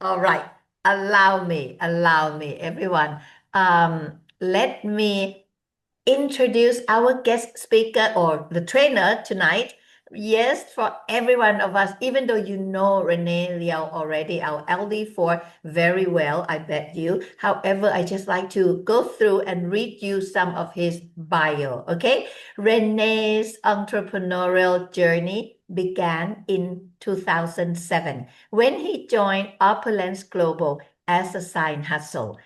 All right. Allow me, everyone. Let me introduce our guest speaker or the trainer tonight. Yes, for every one of us, even though you know Renee Liao already, our LD4, very well, I bet you. However, I just like to go through and read you some of his bio, okay? Renee's entrepreneurial journey began in 2007 when he joined Opulence Global as a side hustle.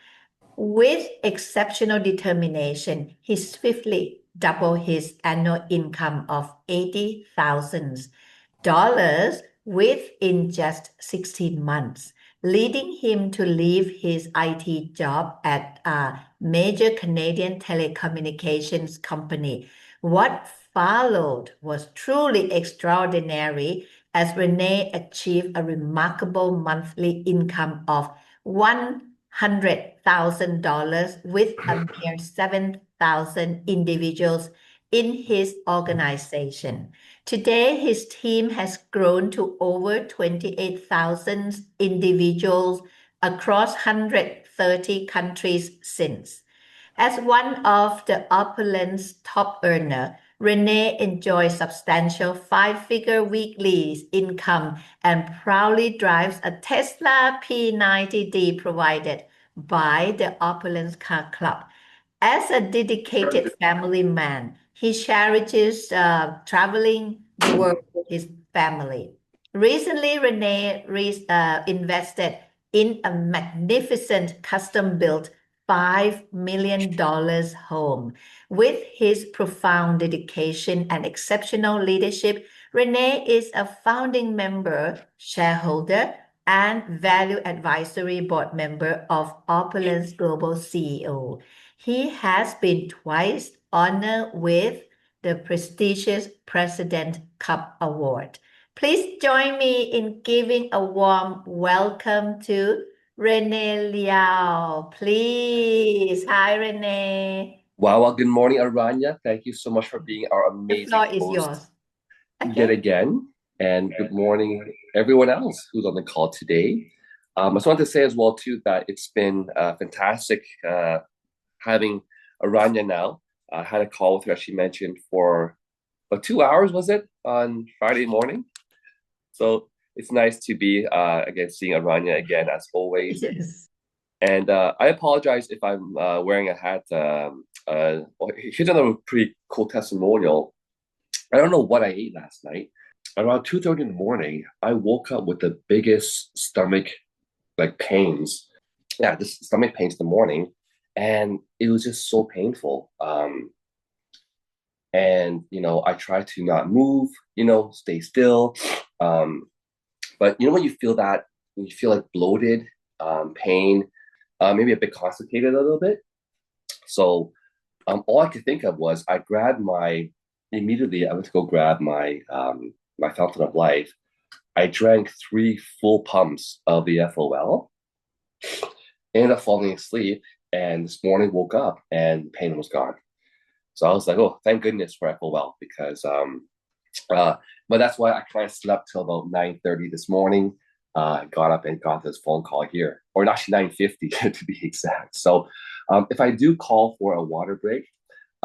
With exceptional determination, he swiftly doubled his annual income of $80,000 within just 16 months, leading him to leave his IT job at a major Canadian telecommunications company. What followed was truly extraordinary as Renee achieved a remarkable monthly income of $100,000 with a mere 7,000 individuals in his organization. Today, his team has grown to over 28,000 individuals across 130 countries since. As one of the Opulence top earner, Renee enjoys substantial five-figure weekly income and proudly drives a Tesla P90D provided by the Opulence Car Club. As a dedicated family man, he cherishes traveling the world with his family. Recently, Renee invested in a magnificent custom-built $5 million home. With his profound dedication and exceptional leadership, Renee is a founding member, shareholder, and value advisory board member of Opulence Global CEO. He has been twice honored with the prestigious President Cup Award. Please join me in giving a warm welcome to Renee Liao, please. Hi, Renee. Wow, well, good morning, Aranya. Thank you so much for being our The amazing floor is host yours. yet Okay. again. And good morning, everyone else who's on the call today. I just wanted to say as well, too, that it's been fantastic having Aranya now. I had a call with her, as she mentioned, for about 2 hours, was it, on Friday morning? So it's nice to be, again, seeing Aranya again, as always. Yes. And I apologize if I'm wearing a hat. Here's another pretty cool testimonial. I don't know what I ate last night. Around 2:30 in the morning, I woke up with the biggest stomach like pains. Yeah, this stomach pains in the morning, and it was just so painful. And I try to not move, stay still. Um, but when you feel that, when you feel like bloated, pain, maybe a bit constipated a little bit. So all I could think of was immediately I went to go grab my fountain of life. I drank three full pumps of the FOL, ended up falling asleep, and this morning woke up and the pain was gone. So I was like, oh, thank goodness for FOL because uh, but that's why I kind of slept till about 9:30 this morning. Got up and got this phone call here, or actually 9:50 to be exact. So if I do call for a water break,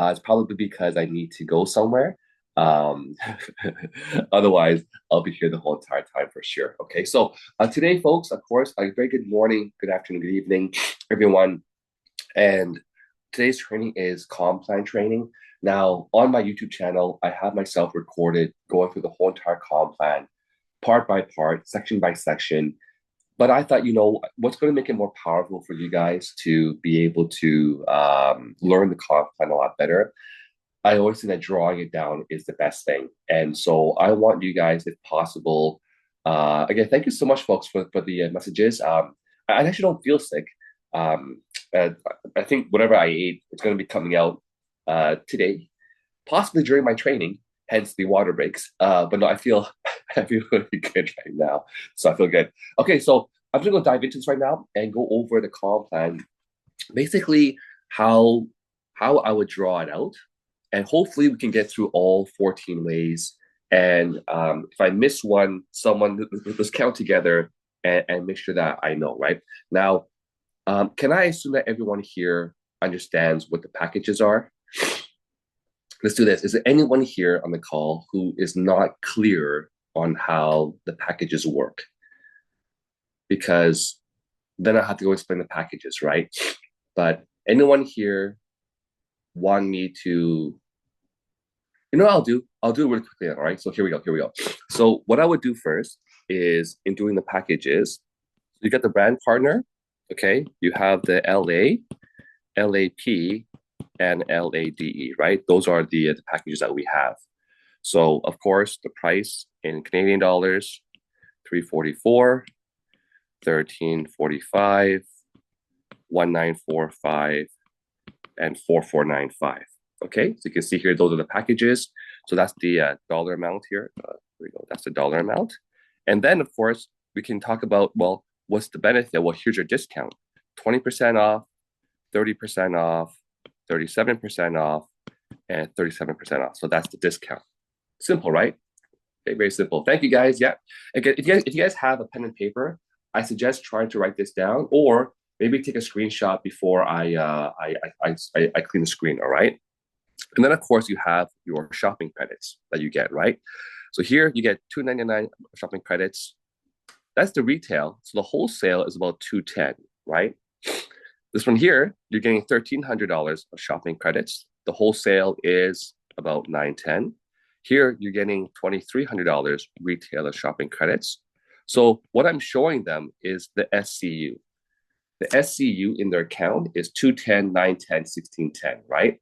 it's probably because I need to go somewhere. Um, Otherwise, I'll be here the whole entire time for sure. Okay, so today, folks, of course, a very good morning, good afternoon, good evening, everyone. And today's training is comp plan training. Now, on my YouTube channel, I have myself recorded going through the whole entire comp plan, part by part, section by section. But I thought, what's going to make it more powerful for you guys to be able to learn the comp plan a lot better. I always think that drawing it down is the best thing. And so I want you guys, if possible, again, thank you so much, folks, for the messages. I actually don't feel sick. Um, uh, I think whatever I ate, it's going to be coming out today, possibly during my training, hence the water breaks. But no, I feel I feel really good right now. So I feel good. Okay, so I'm just going to dive into this right now and go over the comp plan. Basically, how I would draw it out, and hopefully we can get through all 14 ways. And if I miss one, let's count together. and make sure that I know, right? Now, can I assume that everyone here understands what the packages are? Let's do this. Is there anyone here on the call who is not clear on how the packages work? Because then I have to go explain the packages, right? But anyone here want me to, you know what I'll do? I'll do it really quickly, all right? So here we go. So what I would do first is in doing the packages, you get the brand partner, okay? You have the LA, LAP, and LADE, right? Those are the packages that we have. So of course, the price in Canadian dollars, 344, 1345, 1945, and 4495. Okay, so you can see here, those are the packages. So that's the dollar amount here. Here we go. That's the dollar amount. And then, of course, we can talk about, well, what's the benefit? Well, here's your discount. 20% off, 30% off, 37% off, and 37% off. So that's the discount. Simple, right? Okay, very simple. Thank you, guys. Yeah. Again, if you guys have a pen and paper, I suggest trying to write this down, or maybe take a screenshot before I clean the screen. All right. And then, of course, you have your shopping credits that you get, right? So here you get $2.99 shopping credits. That's the retail. So the wholesale is about $2.10, right? This one here, you're getting $1,300 of shopping credits. The wholesale is about $9.10. Here, you're getting $2,300 retailer shopping credits. So what I'm showing them is the SCU. The SCU in their account is 210, 910, 1610, right?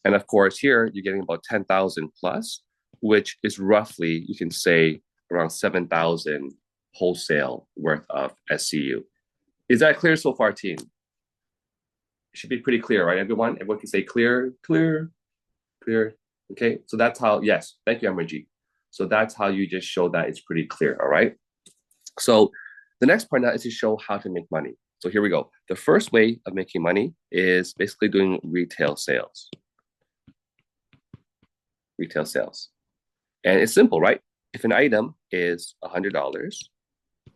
And of course, here you're getting about 10,000 plus, which is roughly, you can say, around 7,000 wholesale worth of SCU. Is that clear so far, team? It should be pretty clear, right, everyone? Everyone can say clear, clear, clear. Okay, so that's how, yes, thank you, Amraji. So that's how you just show that it's pretty clear, all right? So the next part now is to show how to make money. So here we go. The first way of making money is basically doing retail sales. Retail sales. And it's simple, right? If an item is $100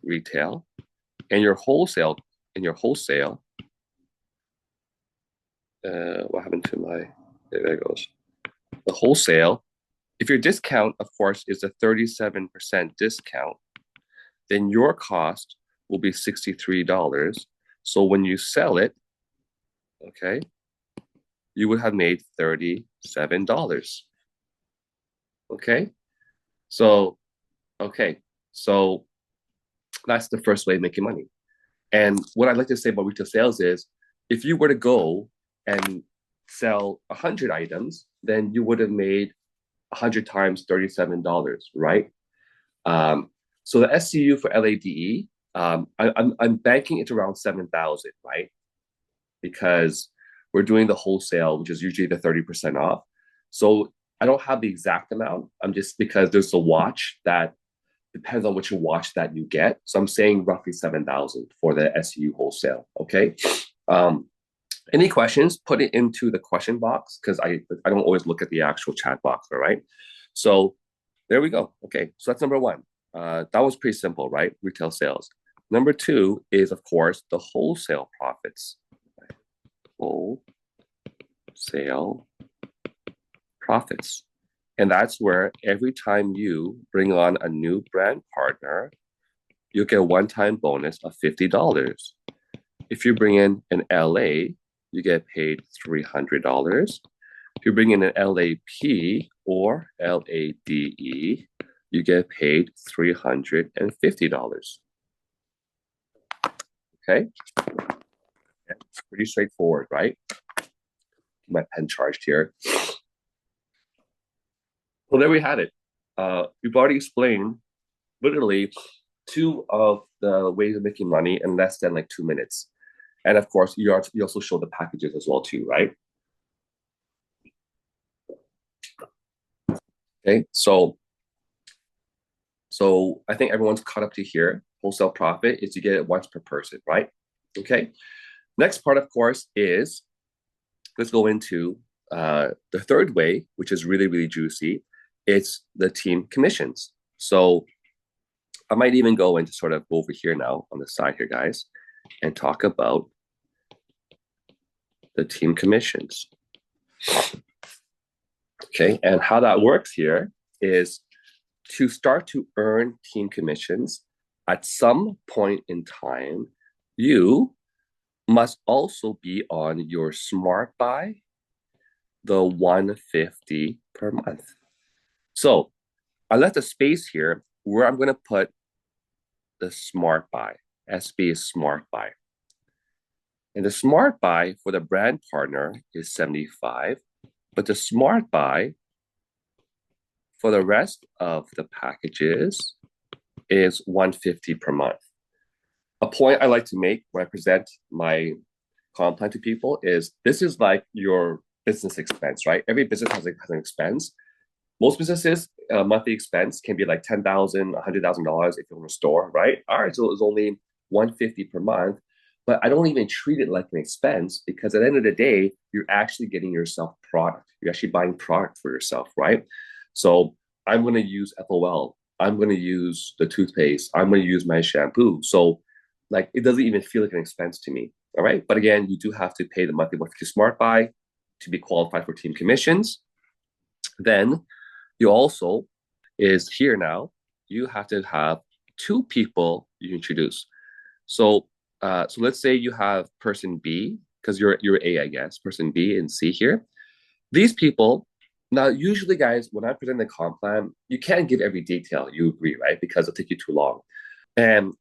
retail, and your wholesale, what happened to my, there it goes. The wholesale, if your discount, of course, is a 37% discount, then your cost will be $63. So when you sell it, okay, you would have made $37. Okay, so that's the first way of making money. And what I'd like to say about retail sales is, if you were to go and sell 100 items, then you would have made 100 times $37, right? So the SCU for LADE, I'm banking it around 7,000, right? Because we're doing the wholesale, which is usually the 30% off. So I don't have the exact amount. I'm just, because there's the watch that depends on which watch that you get. So I'm saying roughly 7,000 for the SCU wholesale. Okay. Any questions? Put it into the question box, because I don't always look at the actual chat box. All right. So there we go. Okay. So that's number one. That was pretty simple, right? Retail sales. Number two is, of course, the wholesale profits. Wholesale profits. And that's where every time you bring on a new brand partner, you get a one-time bonus of $50. If you bring in an LA, you get paid $300. If you bring in an LAP or LADE, you get paid $350. Okay? It's pretty straightforward, right? My pen charged here. Well, there we had it. We've already explained literally 2 of the ways of making money in less than like 2 minutes. And of course, you also show the packages as well too, right? Okay, so I think everyone's caught up to here. Wholesale profit is you get it once per person, right? Okay. Next part, of course, is let's go into the third way, which is really, really juicy. It's the team commissions. So I might even go into sort of over here now on the side here, guys, and talk about the team commissions. Okay, and how that works here is to start to earn team commissions at some point in time, you must also be on your smart buy, the 150 per month. So I left a space here where I'm going to put the smart buy. SB is smart buy. And the smart buy for the brand partner is 75, but the smart buy for the rest of the packages is 150 per month. A point I like to make when I present my comp plan to people is this is like your business expense, right? Every business has an expense. Most businesses, monthly expense can be like $10,000, $100,000 if you own a store, right? Ours is only 150 per month, but I don't even treat it like an expense because at the end of the day, you're actually getting yourself product. You're actually buying product for yourself, right? So I'm going to use FOL. I'm going to use the toothpaste. I'm going to use my shampoo. So like it doesn't even feel like an expense to me. All right. But again, you do have to pay the monthly 150 smart buy to be qualified for team commissions. Then you also is here now, you have to have two people you introduce. So so let's say you have person B, because you're A, I guess, person B and C here. These people, now usually guys, when I present the comp plan, you can't give every detail, you agree, right? Because it'll take you too long. And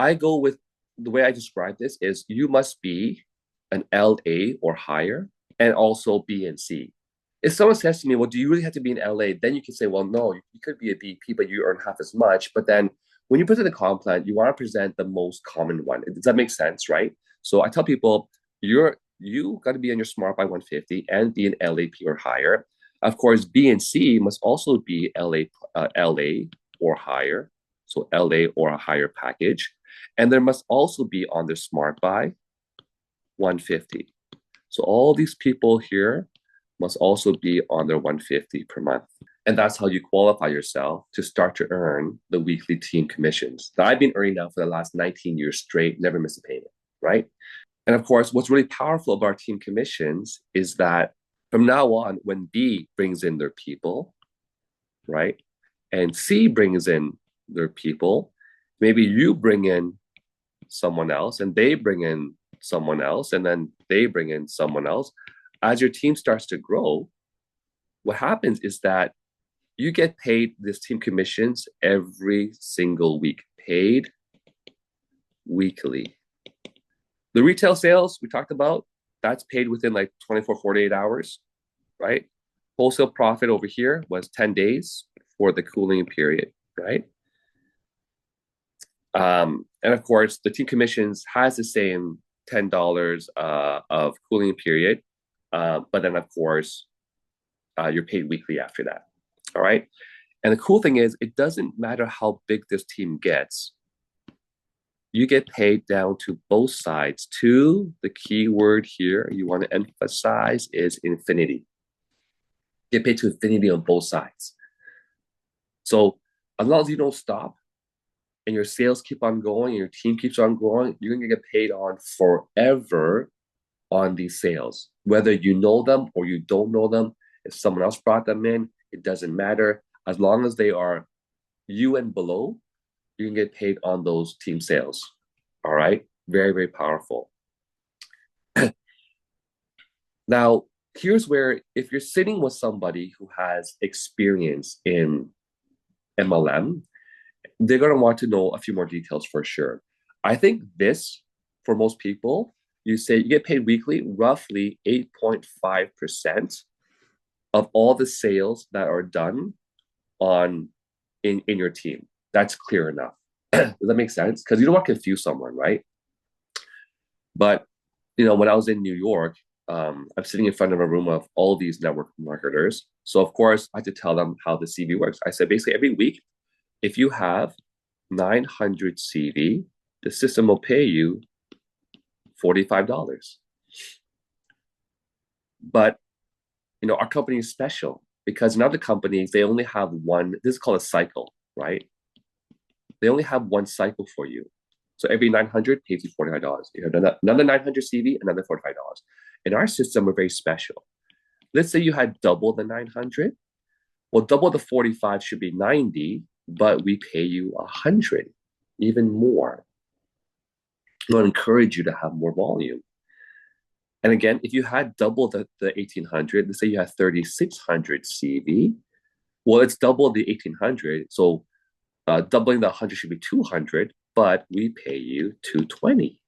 I go with the way I describe this is you must be an LA or higher and also B and C. If someone says to me, well, do you really have to be in LA? Then you can say, well, no, you could be a BP, but you earn half as much. But then when you present the comp plan, you want to present the most common one. Does that make sense, right? So I tell people, you got to be on your smart by 150 and be an LAP or higher. Of course, B and C must also be LA or higher. So LA or a higher package. And there must also be on their smart buy 150. So all these people here must also be on their 150 per month. And that's how you qualify yourself to start to earn the weekly team commissions that I've been earning now for the last 19 years straight, never miss a payment, right? And of course, what's really powerful about our team commissions is that from now on, when B brings in their people, right, and C brings in their people, maybe you bring in someone else and they bring in someone else and then they bring in someone else. As your team starts to grow, what happens is that you get paid this team commissions every single week, paid weekly. The retail sales we talked about, that's paid within like 24, 48 hours, right? Wholesale profit over here was 10 days for the cooling period, right? And of course, the team commissions has the same $10 of cooling period, but then of course, you're paid weekly after that. All right. And the cool thing is, it doesn't matter how big this team gets. You get paid down to both sides. To the key word here you want to emphasize is infinity. Get paid to infinity on both sides. So as long as you don't stop and your sales keep on going and your team keeps on growing, you're going to get paid on forever on these sales. Whether you know them or you don't know them, if someone else brought them in, it doesn't matter. As long as they are you and below, you can get paid on those team sales. All right. Very, very powerful. Now, here's where if you're sitting with somebody who has experience in MLM, they're going to want to know a few more details for sure. I think this, for most people, you say you get paid weekly, roughly 8.5% of all the sales that are done in your team. That's clear enough. Does that make sense? Because you don't want to confuse someone, right? But when I was in New York, I'm sitting in front of a room of all these network marketers. So of course, I had to tell them how the CV works. I said basically every week, if you have 900 CV, the system will pay you $45. But our company is special because in other companies they only have one. This is called a cycle, right? they only have one cycle for you. So every 900 pays you $45. You have another 900 CV, another $45. In our system, we're very special. Let's say you had double the 900. Well, double the 45 should be 90, but we pay you 100, even more. We'll encourage you to have more volume. And again, if you had double the 1800, let's say you had 3600 CV, well, it's double the 1800. So doubling the 100 should be 200, but we pay you 220.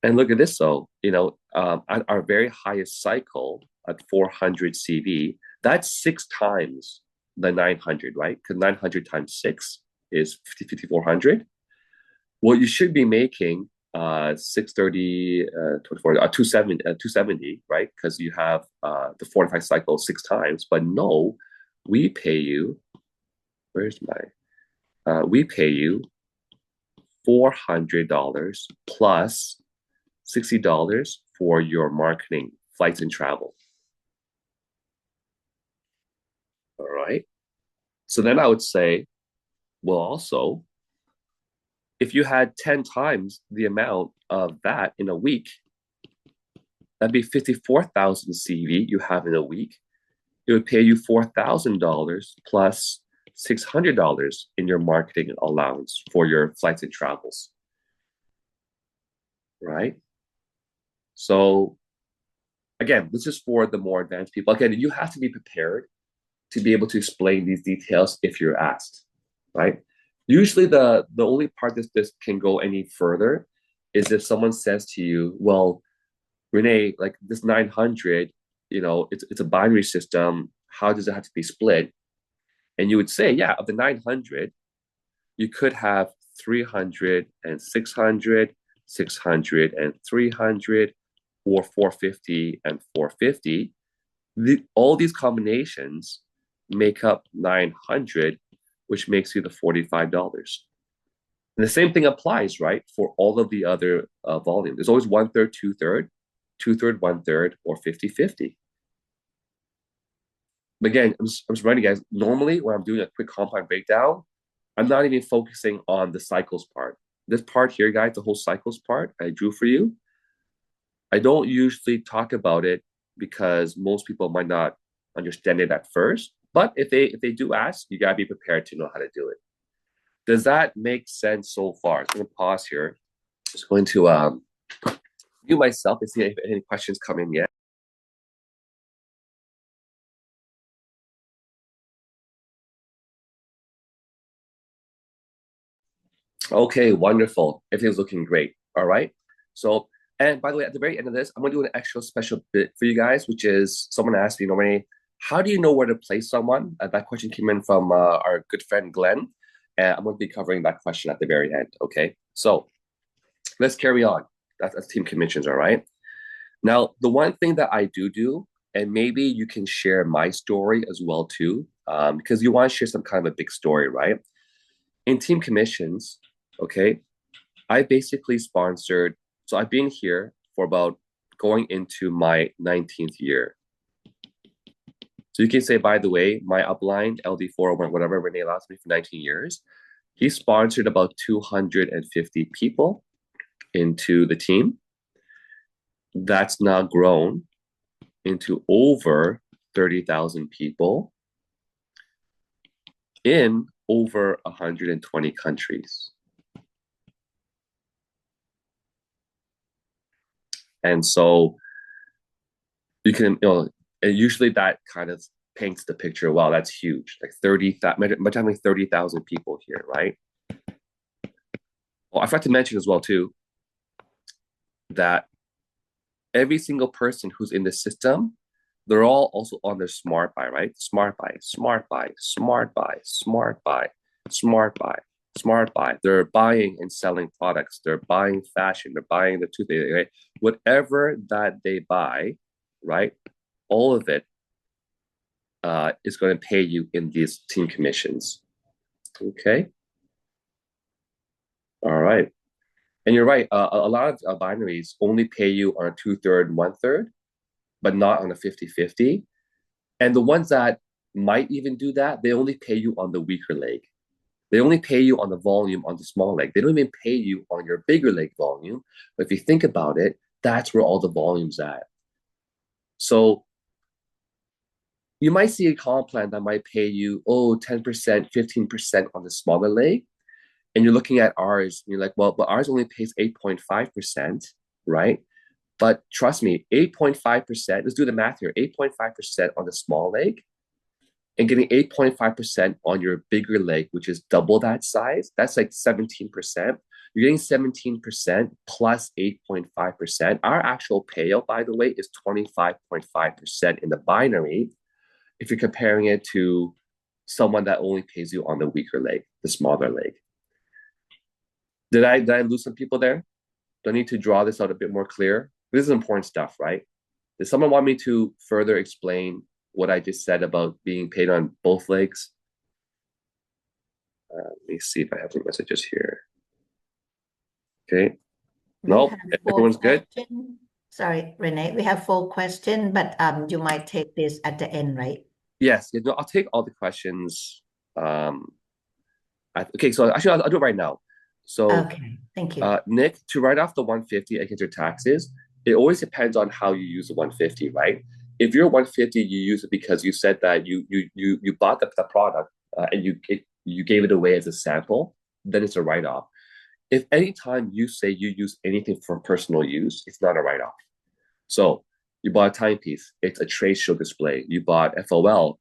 And look at this, though, at our very highest cycle at 400 CV, that's 6 times the 900, right? Because 900 times 6 is 5,400. Well, you should be making 630, 24, 270, right? Because you have the 45 cycle 6 times. But no, we pay you, we pay you $400 plus $60 for your marketing, flights and travel. All right. So then I would say, well, also, if you had 10 times the amount of that in a week, that'd be 54,000 CV you have in a week. It would pay you $4,000 plus $600 in your marketing allowance for your flights and travels. Right? So again, this is for the more advanced people. Again, you have to be prepared to be able to explain these details if you're asked, right? Usually the only part that this can go any further is if someone says to you, well, Renee, like this 900, it's a binary system. How does it have to be split? And you would say, yeah, of the 900, you could have 300 and 600, 600 and 300, or 450 and 450. All these combinations make up 900, which makes you the $45. And the same thing applies, right, for all of the other volume. There's always 1/3, 2/3, 2/3, 1/3, or 50/50. But again, I'm just writing, guys. Normally, when I'm doing a quick compound breakdown, I'm not even focusing on the cycles part. This part here, guys, the whole cycles part I drew for you, I don't usually talk about it because most people might not understand it at first. But if they do ask, you gotta be prepared to know how to do it. Does that make sense so far? I'm gonna pause here. Just going to mute myself and see if any questions come in yet. Okay, wonderful. Everything's looking great. All right. So, and by the way, at the very end of this, I'm gonna do an extra special bit for you guys, which is someone asked me, Renee, how do you know where to place someone? That question came in from our good friend Glenn, and I'm going to be covering that question at the very end. Okay. So let's carry on. That's team commissions. All right. Now, the one thing that I do, and maybe you can share my story as well too, because you want to share some kind of a big story, right? In team commissions, okay, I basically sponsored, so I've been here for about going into my 19th year. So you can say, by the way, my upline, LD4 or whatever, Renee last me for 19 years, he sponsored about 250 people into the team. That's now grown into over 30,000 people in over 120 countries. And so you can, usually that kind of paints the picture. Wow, that's huge. Like 30,000 people here, right? Well, I forgot to mention as well too that every single person who's in the system, they're all also on their smart buy, right? Smart buy, smart buy, smart buy, smart buy, smart buy, smart buy. They're buying and selling products. They're buying fashion. They're buying the toothpaste, right? Whatever that they buy, right? All of it is going to pay you in these team commissions. Okay. All right. And you're right. A lot of binaries only pay you on a 2/3, 1/3, but not on a 50/50. And the ones that might even do that, they only pay you on the weaker leg. They only pay you on the volume on the small leg. They don't even pay you on your bigger leg volume. But if you think about it, that's where all the volume's at. So you might see a comp plan that might pay you, 10%, 15% on the smaller leg. And you're looking at ours, and you're like, well, but ours only pays 8.5%, right? But trust me, 8.5%, let's do the math here, 8.5% on the small leg and getting 8.5% on your bigger leg, which is double that size, that's like 17%. You're getting 17% plus 8.5%. Our actual payout, by the way, is 25.5% in the binary if you're comparing it to someone that only pays you on the weaker leg, the smaller leg. Did I lose some people there? Do I need to draw this out a bit more clear? This is important stuff, right? Does someone want me to further explain what I just said about being paid on both legs? Let me see if I have any messages here. Okay. We Nope. have Everyone's four good? questions. Sorry, Renee, we have four questions, but you might take this at the end, right? Yes. No, I'll take all the questions. Um, okay, so actually, I'll do it right now. So, Okay, thank you. Nick, to write off the 150 against your taxes, it always depends on how you use the 150, right? If you're 150, you use it because you said that you bought the product and you gave it away as a sample, then it's a write-off. If anytime you say you use anything for personal use, it's not a write-off. So you bought a timepiece, it's a trade show display. You bought FOL,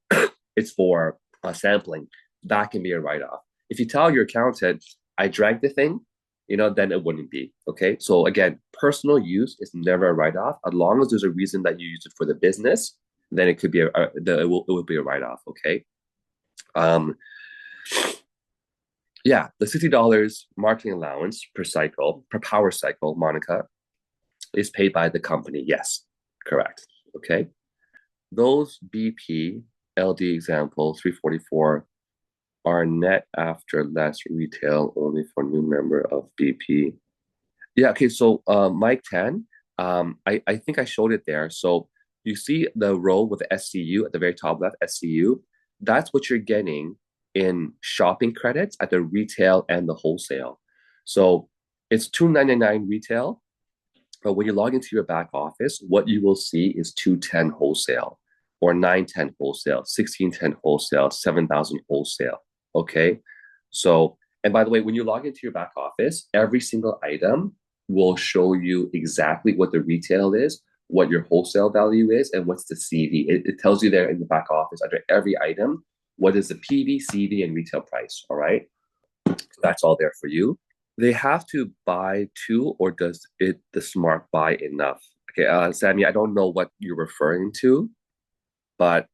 it's for sampling. That can be a write-off. If you tell your accountant, I drank the thing, then it wouldn't be. Okay. So again, personal use is never a write-off. As long as there's a reason that you use it for the business, then it could be it will be a write-off. Okay. Um, yeah, the $60 marketing allowance per cycle, per power cycle, Monica, is paid by the company. Yes, correct. Okay. Those BP LD example 344 are net after less retail only for new member of BP. Yeah, okay, so Mike 10, I think I showed it there. So you see the row with the SCU at the very top left, SCU, that's what you're getting in shopping credits at the retail and the wholesale. So it's $299 retail, but when you log into your back office, what you will see is 210 wholesale or 910 wholesale, 1610 wholesale, 7000 wholesale. Okay. So, and by the way, when you log into your back office, every single item will show you exactly what the retail is, what your wholesale value is, and what's the CV. It tells you there in the back office under every item, what is the PV, CV, and retail price. All right. So that's all there for you. They have to buy two, or does the smart buy enough? Okay, Sammy, I don't know what you're referring to, but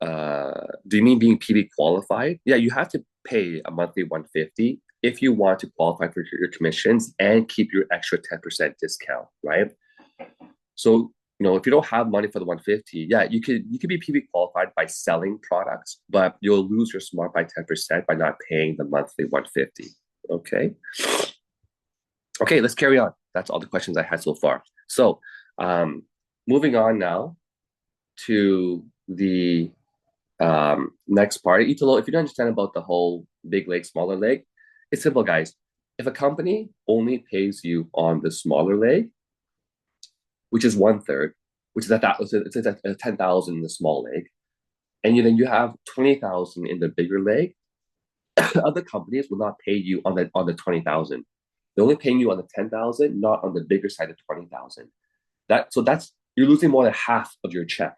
do you mean being PV qualified? Yeah, you have to pay a monthly 150 if you want to qualify for your commissions and keep your extra 10% discount, right? So, if you don't have money for the 150, yeah, you could be PV qualified by selling products, but you'll lose your smart by 10% by not paying the monthly 150. Okay. Okay, let's carry on. That's all the questions I had so far. So, moving on now to the next part. Italo, if you don't understand about the whole big leg, smaller leg, it's simple, guys. If a company only pays you on the smaller leg, which is 1/3, which is it's at 10,000 in the small leg, and then you have 20,000 in the bigger leg, other companies will not pay you on the 20,000. They're only paying you on the 10,000, not on the bigger side of 20,000. That's you're losing more than half of your check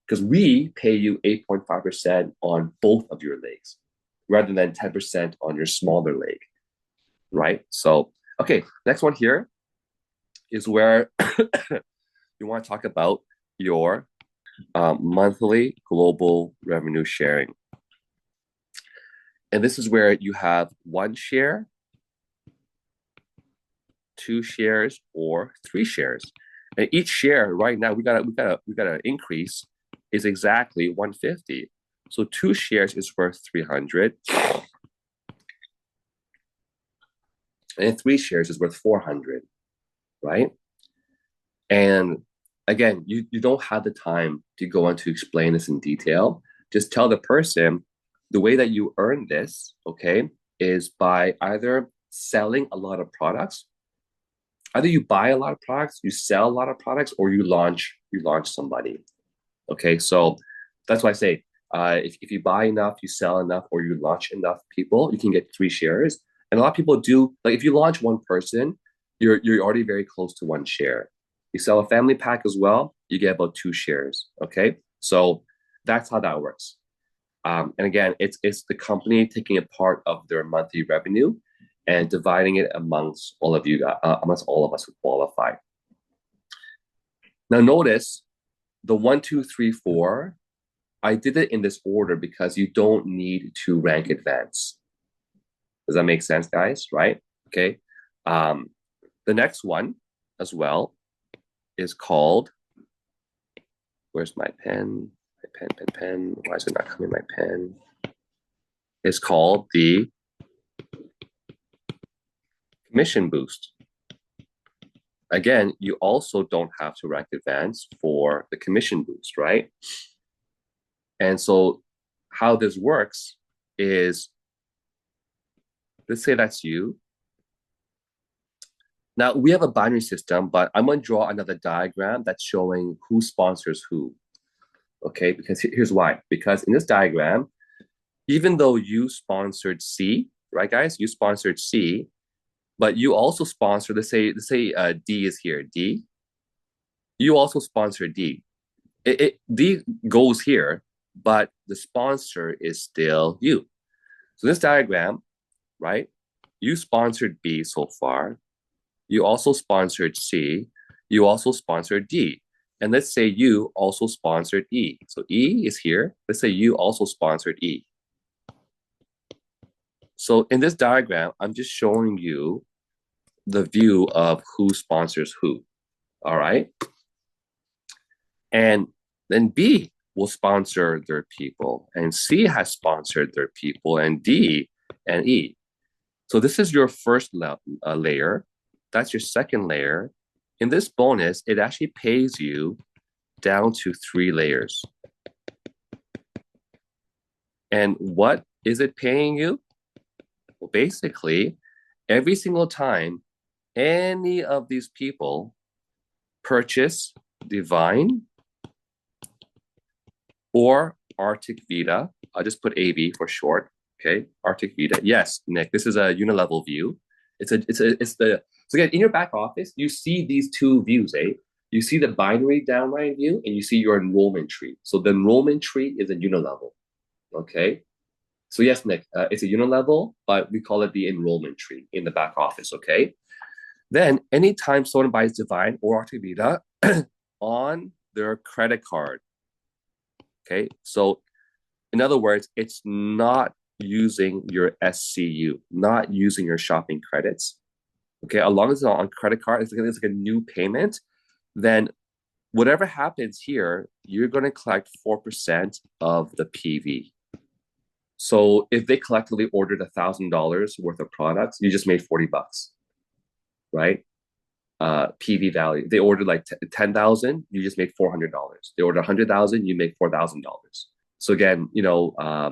because we pay you 8.5% on both of your legs rather than 10% on your smaller leg, right? So, okay, next one here is where you want to talk about your monthly global revenue sharing. And this is where you have 1 share, 2 shares, or 3 shares. And each share right now we gotta increase is exactly 150. So 2 shares is worth 300, and 3 shares is worth 400, right? And again, you don't have the time to go on to explain this in detail. Just tell the person, the way that you earn this, okay, is by either selling a lot of products. Either you buy a lot of products, you sell a lot of products, or you launch somebody. Okay, so that's why I say if you buy enough, you sell enough, or you launch enough people, you can get 3 shares. And a lot of people do, like if you launch one person, you're already very close to 1 share. You sell a family pack as well, you get about 2 shares. Okay, so that's how that works. And again, it's the company taking a part of their monthly revenue and dividing it amongst all of you, amongst all of us who qualify. Now, notice the 1, 2, 3, 4. I did it in this order because you don't need to rank advance. Does that make sense, guys? Right? Okay. The next one as well is called. Where's my pen? My pen. Why is it not coming? My pen. It's called the commission boost. Again, you also don't have to rank advance for the commission boost, right? And so how this works is, let's say that's you. Now we have a binary system, but I'm going to draw another diagram that's showing who sponsors who. Okay, because here's why. Because in this diagram, even though you sponsored C, right, guys? You sponsored C, but you also sponsor, let's say D is here, D. You also sponsor D. D goes here, but the sponsor is still you. So this diagram, right? You sponsored B so far. You also sponsored C. You also sponsored D. And let's say you also sponsored E. So E is here. Let's say you also sponsored E. So in this diagram, I'm just showing you the view of who sponsors who. All right. And then B will sponsor their people, and C has sponsored their people, and D and E. So this is your first layer. That's your second layer. In this bonus, it actually pays you down to 3 layers. And what is it paying you? Well, basically, every single time any of these people purchase Divine or Arctic Vita, I'll just put AB for short. Okay, Arctic Vita. Yes, Nick, this is a unilevel view. So again, in your back office, you see these 2 views, eh? You see the binary downline view and you see your enrollment tree. So the enrollment tree is a unilevel. Okay. So yes, Nick, it's a unilevel, but we call it the enrollment tree in the back office. Okay. Then anytime someone buys Divine or Arctic Vita on their credit card. Okay. So in other words, it's not using your SCU, not using your shopping credits. Okay, as long as it's on credit card, it's like a new payment, then whatever happens here, you're going to collect 4% of the PV. So if they collectively ordered $1,000 worth of products, you just made $40, right? PV value. They ordered like 10,000, you just made $400. They ordered 100,000, you make $4,000. So again,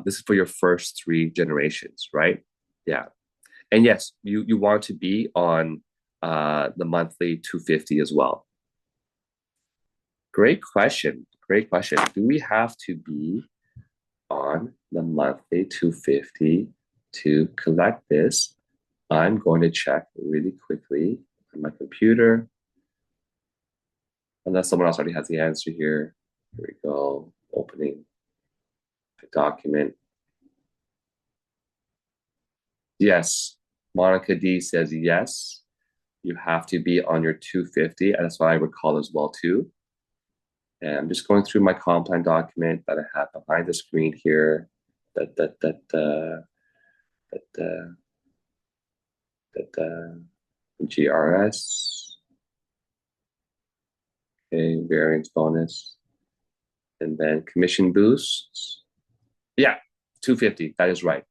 this is for your first 3 generations, right? Yeah. And yes, you want to be on the monthly 250 as well. Great question. Great question. Do we have to be on the monthly 250 to collect this? I'm going to check really quickly on my computer. Unless someone else already has the answer here. Here we go. Opening the document. Yes. Monica D says yes. You have to be on your 250. And that's what I would call as well too. And I'm just going through my comp plan document that I have behind the screen here. GRS. Okay, variance bonus. And then commission boosts. Yeah, 250. That is right.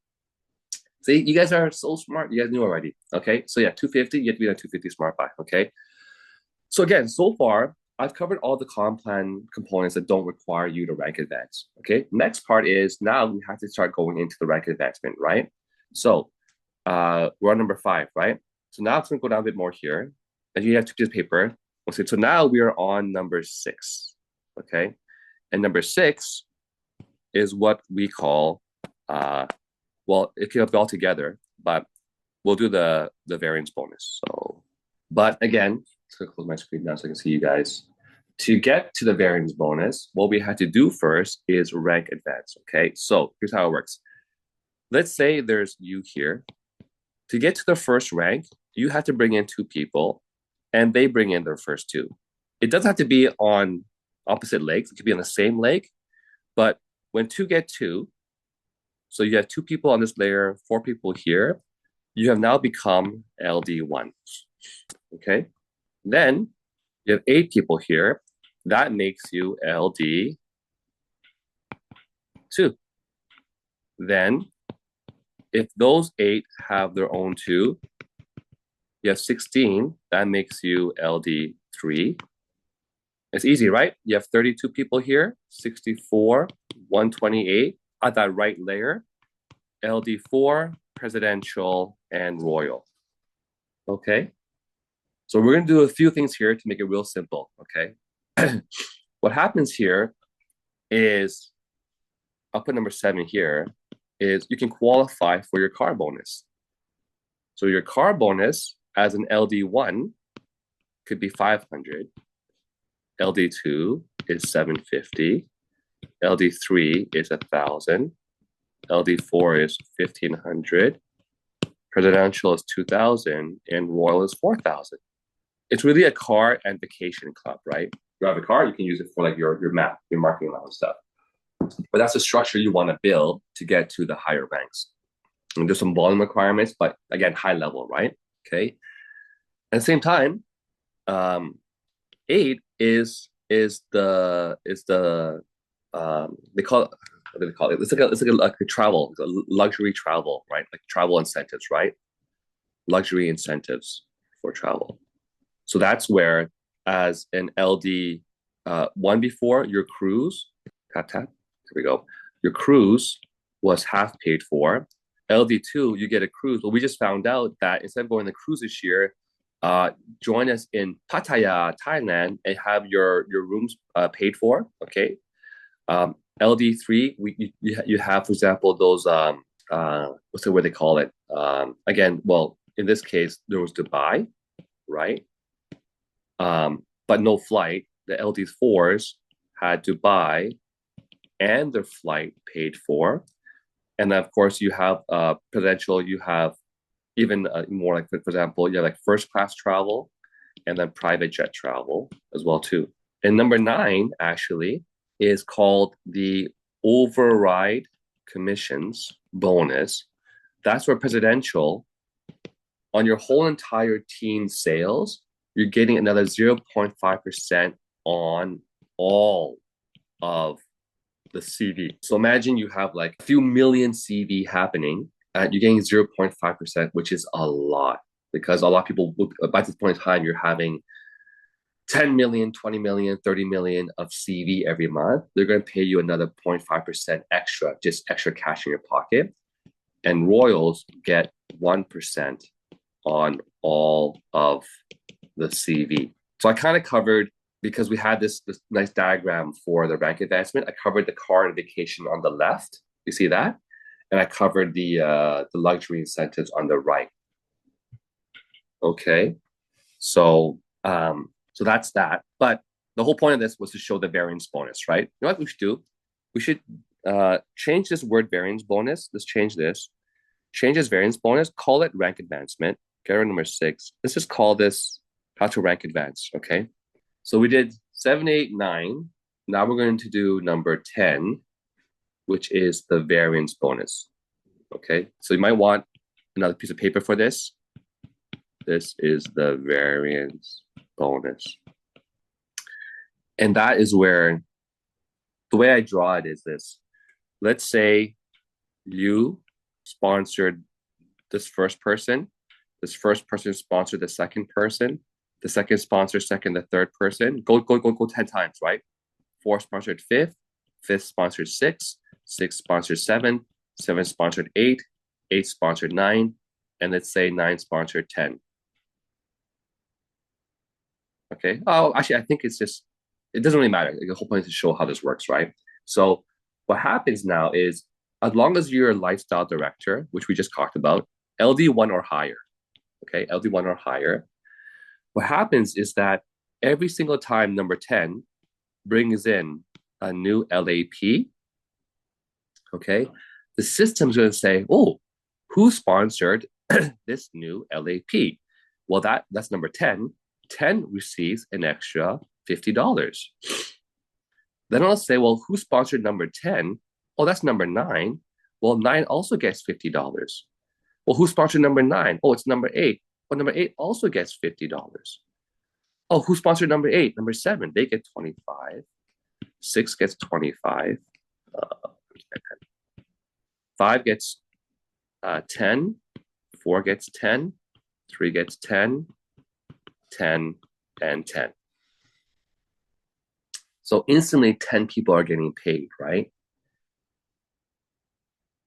See, you guys are so smart. You guys knew already. Okay, so yeah, 250. You have to be on 250 smart buy. Okay. So again, so far I've covered all the comp plan components that don't require you to rank advance. Okay. Next part is now we have to start going into the rank advancement, right? So we're on number 5, right? So now it's going to go down a bit more here. And you have two pieces of paper. Okay, so now we are on number 6. Okay. And number 6 is what we call well, it can be all together, but we'll do the variance bonus. So, but again, let's close my screen now so I can see you guys. To get to the variance bonus, what we had to do first is rank advance. Okay, so here's how it works. Let's say there's you here. To get to the first rank, you have to bring in 2 people, and they bring in their first 2. It doesn't have to be on opposite legs. It could be on the same leg, but when 2 get 2, so you have 2 people on this layer, 4 people here, you have now become LD1. Okay. Then you have 8 people here. That makes you LD2. Then if those 8 have their own 2, you have 16. That makes you LD3. It's easy, right? You have 32 people here, 64, 128 at that right layer, LD4, presidential, and royal. Okay. So we're going to do a few things here to make it real simple. Okay. What happens here is, I'll put number 7 here, is you can qualify for your car bonus. So your car bonus as an LD1 could be 500. LD2 is 750. LD3 is 1,000. LD4 is 1,500. Presidential is 2,000, and royal is 4,000. It's really a car and vacation club, right? You have a car, you can use it for like your map, your marketing allowance stuff. But that's the structure you want to build to get to the higher ranks. And there's some volume requirements, but again, high level, right? Okay. At the same time, 8 is the they call it, what do they call it? It's like a travel, a luxury travel, right? Like travel incentives, right? Luxury incentives for travel. So that's where, as an LD one before, your cruise, tap tap, here we go. Your cruise was half paid for. LD2, you get a cruise. But we just found out that instead of going on the cruise this year, join us in Pattaya, Thailand, and have your rooms paid for. Okay. LD3, you have, for example, those what's the word they call it? Again, well, in this case, there was Dubai, right? But no flight. The LD4s had Dubai and their flight paid for. And then, of course, you have presidential, you have even more like, for example, you have like first class travel and then private jet travel as well, too. And number 9, actually, is called the override commissions bonus. That's where presidential, on your whole entire team sales, you're getting another 0.5% on all of the CV. So imagine you have like a few million CV happening, and you're getting 0.5%, which is a lot, because a lot of people, by this point in time, you're having 10 million, 20 million, 30 million of CV every month. They're going to pay you another 0.5% extra, just extra cash in your pocket. And royals get 1% on all of the CV. So I kind of covered, because we had this nice diagram for the rank advancement, I covered the car and vacation on the left. You see that? And I covered the luxury incentives on the right. Okay. So that's that. But the whole point of this was to show the variance bonus, right? You know what we should do? We should change this word variance bonus. Let's change this. Change this variance bonus. Call it rank advancement. Get rid of number 6. Let's just call this how to rank advance, okay? So we did 7, 8, 9. Now we're going to do number 10, which is the variance bonus, okay? So you might want another piece of paper for this. This is the variance bonus. And that is where, the way I draw it is this. Let's say you sponsored this first person sponsored the second person, The second sponsor, second, the third person, go 10 times, right? Four sponsored fifth, fifth sponsored six, six sponsored seven, seven sponsored eight, eight sponsored nine, and let's say nine sponsored 10. Okay. Oh, actually, I think it's just, it doesn't really matter. The whole point is to show how this works, right? So what happens now is, as long as you're a lifestyle director, which we just talked about, LD1 or higher, okay, LD1 or higher, what happens is that every single time number 10 brings in a new LAP, okay, the system's going to say, oh, who sponsored this new LAP? Well, that's number 10. 10 receives an extra $50. Then I'll say, well, who sponsored number 10? Oh, that's number 9. Well, 9 also gets $50. Well, who sponsored number 9? Oh, it's number 8. Well, number 8 also gets $50. Oh, who sponsored number 8? Number 7, they get 25. 6 gets 25. 5 gets 10. 4 gets 10. 3 gets 10. 10 and 10. So instantly 10 people are getting paid, right?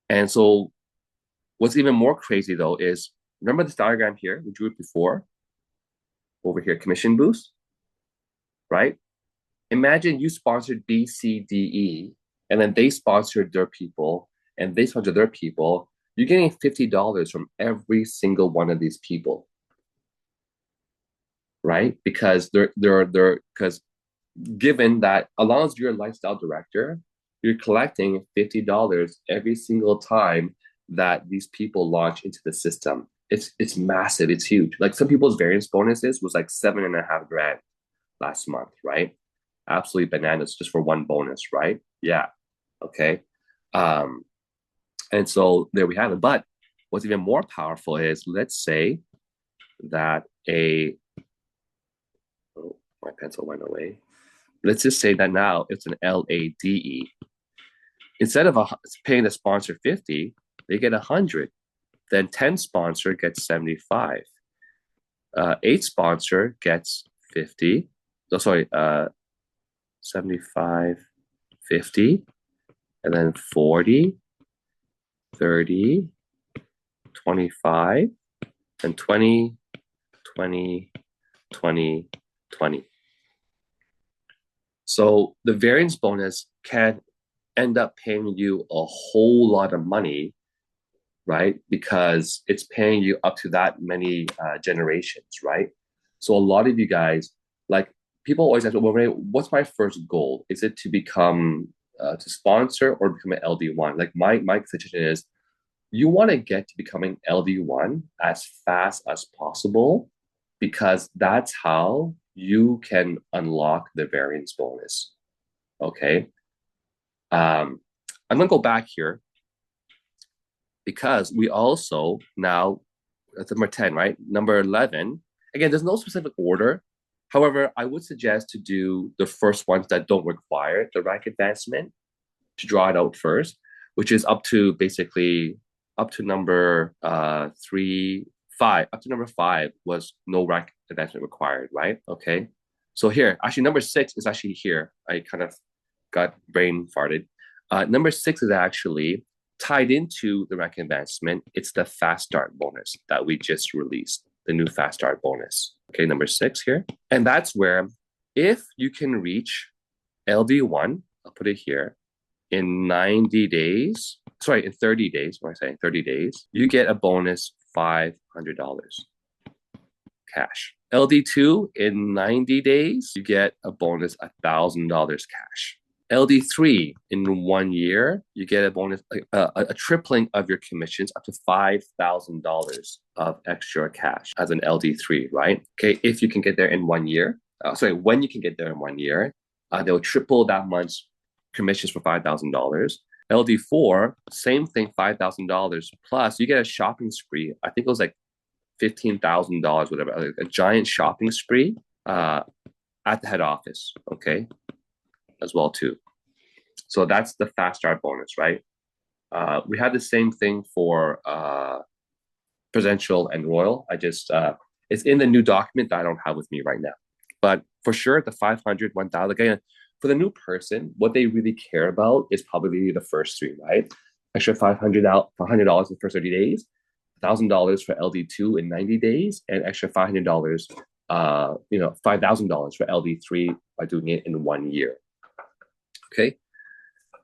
And so what's even more crazy though is, remember this diagram here we drew it before? Over here, commission boost, right? Imagine you sponsored B, C, D, E, and then they sponsored their people, and they sponsored their people. You're getting $50 from every single one of these people, right? Because because given that as long as you're a lifestyle director, you're collecting $50 every single time that these people launch into the system. It's massive, it's huge. Like some people's variance bonuses was like $7.5 grand last month, right? Absolutely bananas just for one bonus, right? Yeah. Okay. And so there we have it. But what's even more powerful is, let's say that oh, my pencil went away. Let's just say that now it's an LADE. Instead of paying the sponsor 50, they get 100. Then 10 sponsor gets 75. 8 sponsor gets 50. Oh, sorry, 75, 50, and then 40, 30, 25, and 20, 20, 20, 20. So the variance bonus can end up paying you a whole lot of money, right? Because it's paying you up to that many generations, right? So a lot of you guys, like, people always ask, well, Ray, what's my first goal? Is it to become to sponsor or become an LD1? Like my suggestion is, you want to get to becoming LD1 as fast as possible, because that's how you can unlock the variance bonus. Okay. I'm gonna go back here because we also now, that's number 10, right? Number 11, again, there's no specific order. However, I would suggest to do the first ones that don't require the rank advancement, to draw it out first, which is up to basically up to number 3, 5. Up to number 5 was no rank advancement required, right? Okay. So here, actually, number 6 is actually here. I kind of got brain farted. Number 6 is actually tied into the rank advancement. It's the fast start bonus that we just released, the new fast start bonus. Okay, number 6 here. And that's where, if you can reach LD1, I'll put it here, in 90 days, sorry, in 30 days, what am I saying? 30 days, you get a bonus $500 cash. LD2, in 90 days, you get a bonus $1,000 cash. LD3, in 1 year, you get a bonus, a tripling of your commissions, up to $5,000 of extra cash as an LD3, right? Okay, if you can get there in 1 year, when you can get there in 1 year, they'll triple that month's commissions for $5,000. LD4, same thing, $5,000 plus you get a shopping spree. I think it was like $15,000, whatever, a giant shopping spree at the head office, okay, as well too. So that's the fast start bonus, right? We had the same thing for presidential and royal. I just It's in the new document that I don't have with me right now. But for sure, the 500, 1,000, again, for the new person, what they really care about is probably the first three, right? Extra $500 in the first 30 days, $1,000 for LD2 in 90 days, and extra $500, $5,000 for LD3 by doing it in 1 year. Okay,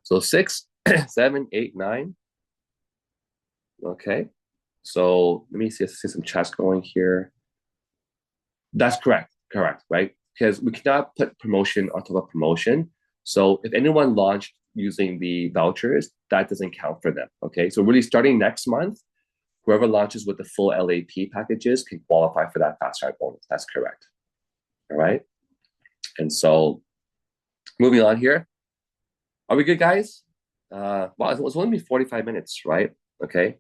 so 6, 7, 8, 9. Okay, so let me see some chats going here. That's correct, right? Because we cannot put promotion on top of promotion. So if anyone launched using the vouchers, that doesn't count for them. Okay, so really starting next month, whoever launches with the full LAP packages can qualify for that fast start bonus. That's correct. All right. And so moving on here. Are we good, guys? Wow, it was only 45 minutes, right? Okay.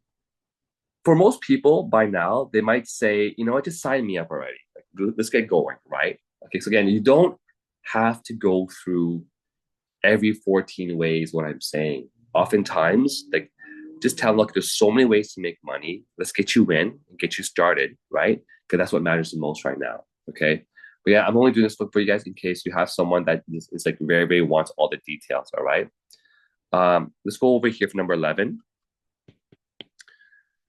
For most people by now, they might say, you know what, just sign me up already. Like, let's get going, right? Okay, so again, you don't have to go through every 14 ways what I'm saying. Oftentimes, like just tell them, look, there's so many ways to make money. Let's get you in and get you started, right? Because that's what matters the most right now. Okay. But yeah, I'm only doing this for you guys in case you have someone that is like very, very wants all the details. All right. Let's go over here for number 11.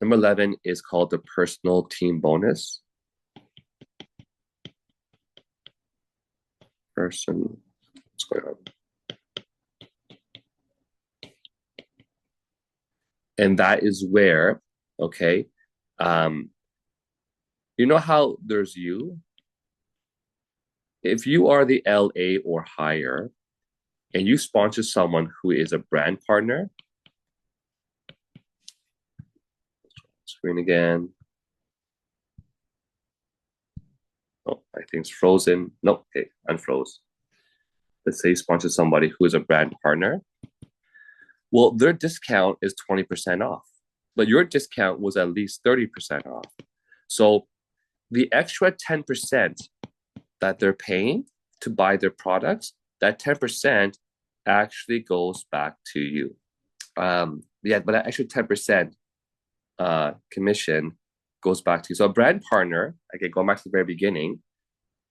Number 11 is called the personal team bonus. What's going on? And that is where, okay, you know how there's you? If you are the LA or higher and you sponsor someone who is a brand partner, screen again. Oh, I think it's frozen. No, okay, unfroze. Let's say you sponsor somebody who is a brand partner. Well, their discount is 20% off, but your discount was at least 30% off. So the extra 10% that they're paying to buy their products, that 10% actually goes back to you. But that extra 10% commission goes back to you. So a brand partner, again, going back to the very beginning,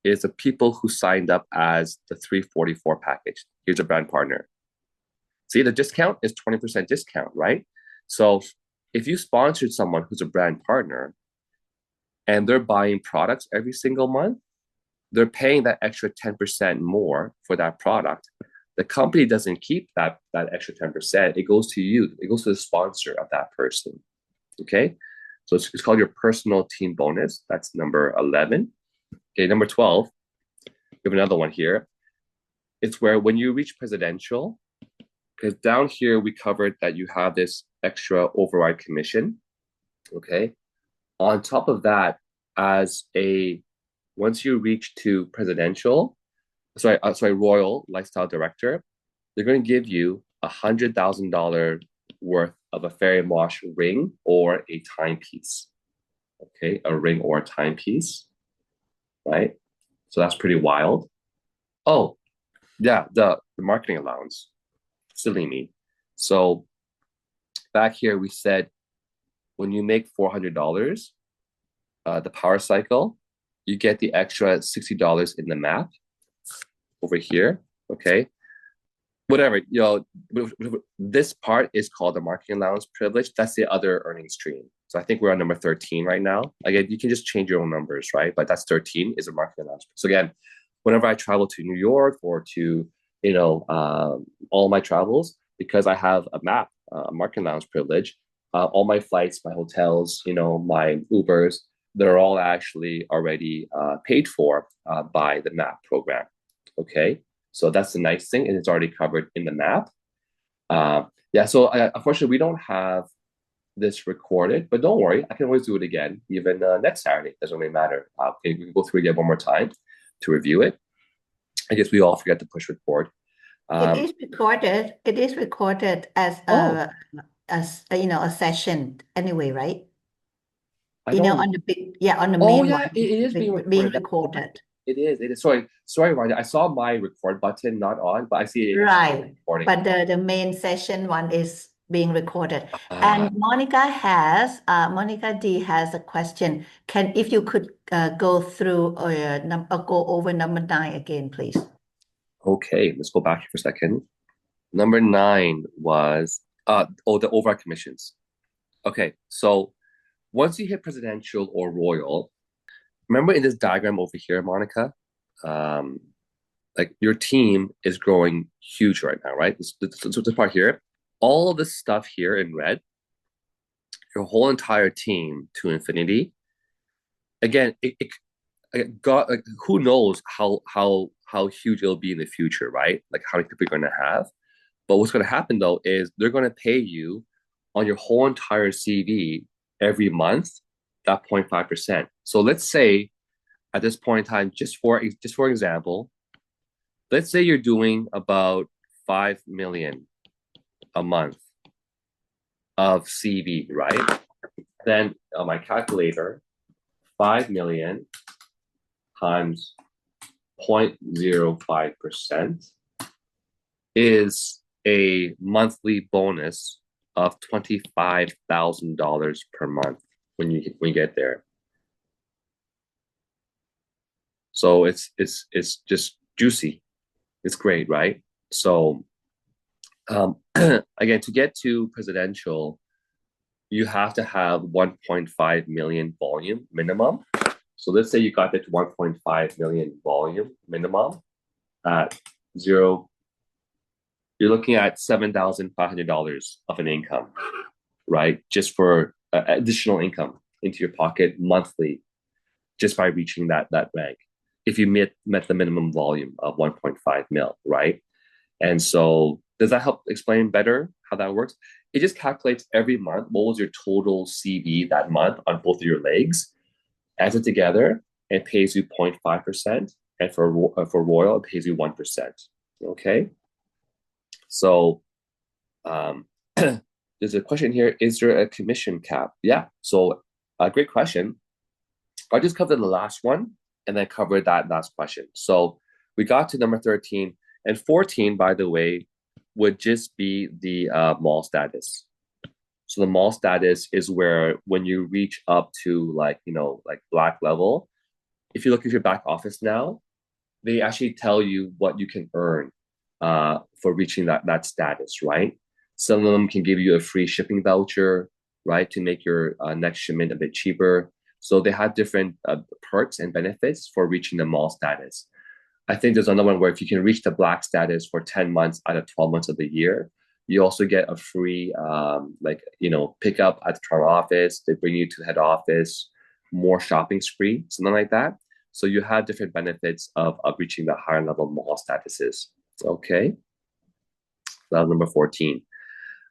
is the people who signed up as the 344 package. Here's a brand partner. See, the discount is 20% discount, right? So if you sponsored someone who's a brand partner and they're buying products every single month, they're paying that extra 10% more for that product. The company doesn't keep that extra 10%. It goes to you. It goes to the sponsor of that person. Okay? So it's called your personal team bonus. That's number 11. Okay, number 12. We have another one here. It's where when you reach presidential, because down here we covered that you have this extra override commission. Okay? On top of that, once you reach to royal lifestyle director, they're going to give you $100,000 worth of a FERI wash ring or a timepiece. Okay, a ring or a timepiece, right? So that's pretty wild. Oh, yeah, the marketing allowance. Silly me. So back here we said when you make $400, the power cycle, you get the extra $60 in the map over here. Okay. Whatever, this part is called the marketing allowance privilege. That's the other earning stream. So I think we're on number 13 right now. Again, you can just change your own numbers, right? But that's 13 is a marketing allowance. So again, whenever I travel to New York or to, all my travels, because I have a map, a marketing allowance privilege, all my flights, my hotels, my Ubers, they're all actually already paid for by the MAP program. Okay, so that's the nice thing, and it's already covered in the MAP. So unfortunately, we don't have this recorded, but don't worry, I can always do it again, even next Saturday. Doesn't really matter. We can go through it again one more time to review it. I guess we all forget to push record. It is recorded. It is recorded as a session anyway, right? On the main one, it is being recorded. It is. Sorry, Ryan. I saw my record button not on, but I see it Right. recording. But the main session one is being recorded. Uh, And Monica D has a question. If you could go through go over number 9 again, please. okay, let's go back here for a second. Number 9 was the override commissions. Okay, so once you hit presidential or royal, remember in this diagram over here, Monica, um, like your team is growing huge right now, right? This part here, all of this stuff here in red, your whole entire team to infinity. Again, God, like, who knows how huge it'll be in the future, right? Like how many people you're going to have. But what's going to happen though is they're going to pay you on your whole entire CV every month that 0.5%. So let's say at this point in time, just for example, let's say you're doing about 5 million a month of CV, right? Then on my calculator, 5 million times 0.05% is a monthly bonus of $25,000 per month when you get there. So it's just juicy. It's great, right? So again, to get to presidential, you have to have 1.5 million volume minimum. So let's say you got that to 1.5 million volume minimum at zero, you're looking at $7,500 of an income, right? Just for additional income into your pocket monthly, just by reaching that rank. If you met the minimum volume of 1.5 mil, right? And so does that help explain better how that works? It just calculates every month what was your total CV that month on both of your legs, adds it together, and pays you 0.5%. And for Royal, it pays you 1%. Okay. So there's a question here. Is there a commission cap? Yeah. So a great question. I'll just cover the last one and then cover that last question. So we got to number 13 and 14, by the way, would just be the mall status. So the mall status is where when you reach up to like black level, if you look at your back office now, they actually tell you what you can earn for reaching that status, right? Some of them can give you a free shipping voucher, right, to make your next shipment a bit cheaper. So they have different perks and benefits for reaching the mall status. I think there's another one where if you can reach the black status for 10 months out of 12 months of the year, you also get a free pickup at the Toronto office. They bring you to head office, more shopping spree, something like that. So you have different benefits of reaching the higher level mall statuses. Okay. That was number 14.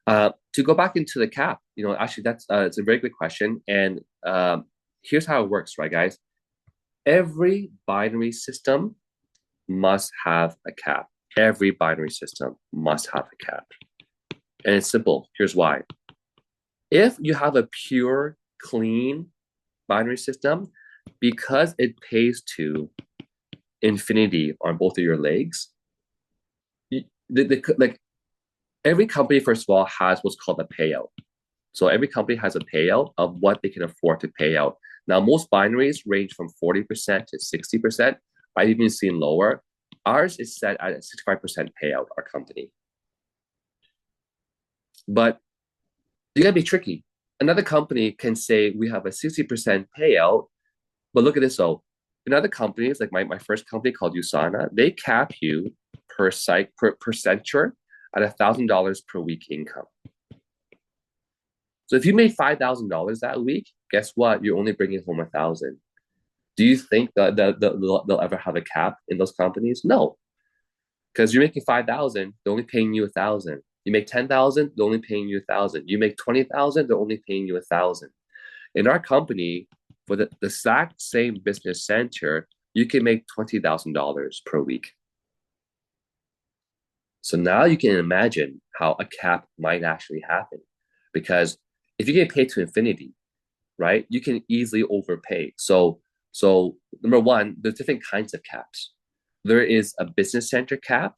To go back into the cap, actually that's it's a very good question. And here's how it works, right, guys? Every binary system must have a cap. Every binary system must have a cap. And it's simple. Here's why. If you have a pure, clean binary system, because it pays to infinity on both of your legs, like every company, first of all, has what's called a payout. So every company has a payout of what they can afford to pay out. Now, most binaries range from 40% to 60%. I've even seen lower. Ours is set at a 65% payout, our company. But you gotta be tricky. Another company can say we have a 60% payout, but look at this though. In other companies, like my first company called Usana, they cap you per site per center at $1,000 per week income. So if you made $5,000 that week, guess what? You're only bringing home 1,000. Do you think that they'll ever have a cap in those companies? No, because you're making 5,000, they're only paying you 1,000. You make 10,000, they're only paying you 1,000. You make 20,000, they're only paying you 1,000. In our company, for the exact same business center, you can make $20,000 per week. So now you can imagine how a cap might actually happen, because if you get paid to infinity, right, you can easily overpay. So number one, there's different kinds of caps. There is a business center cap,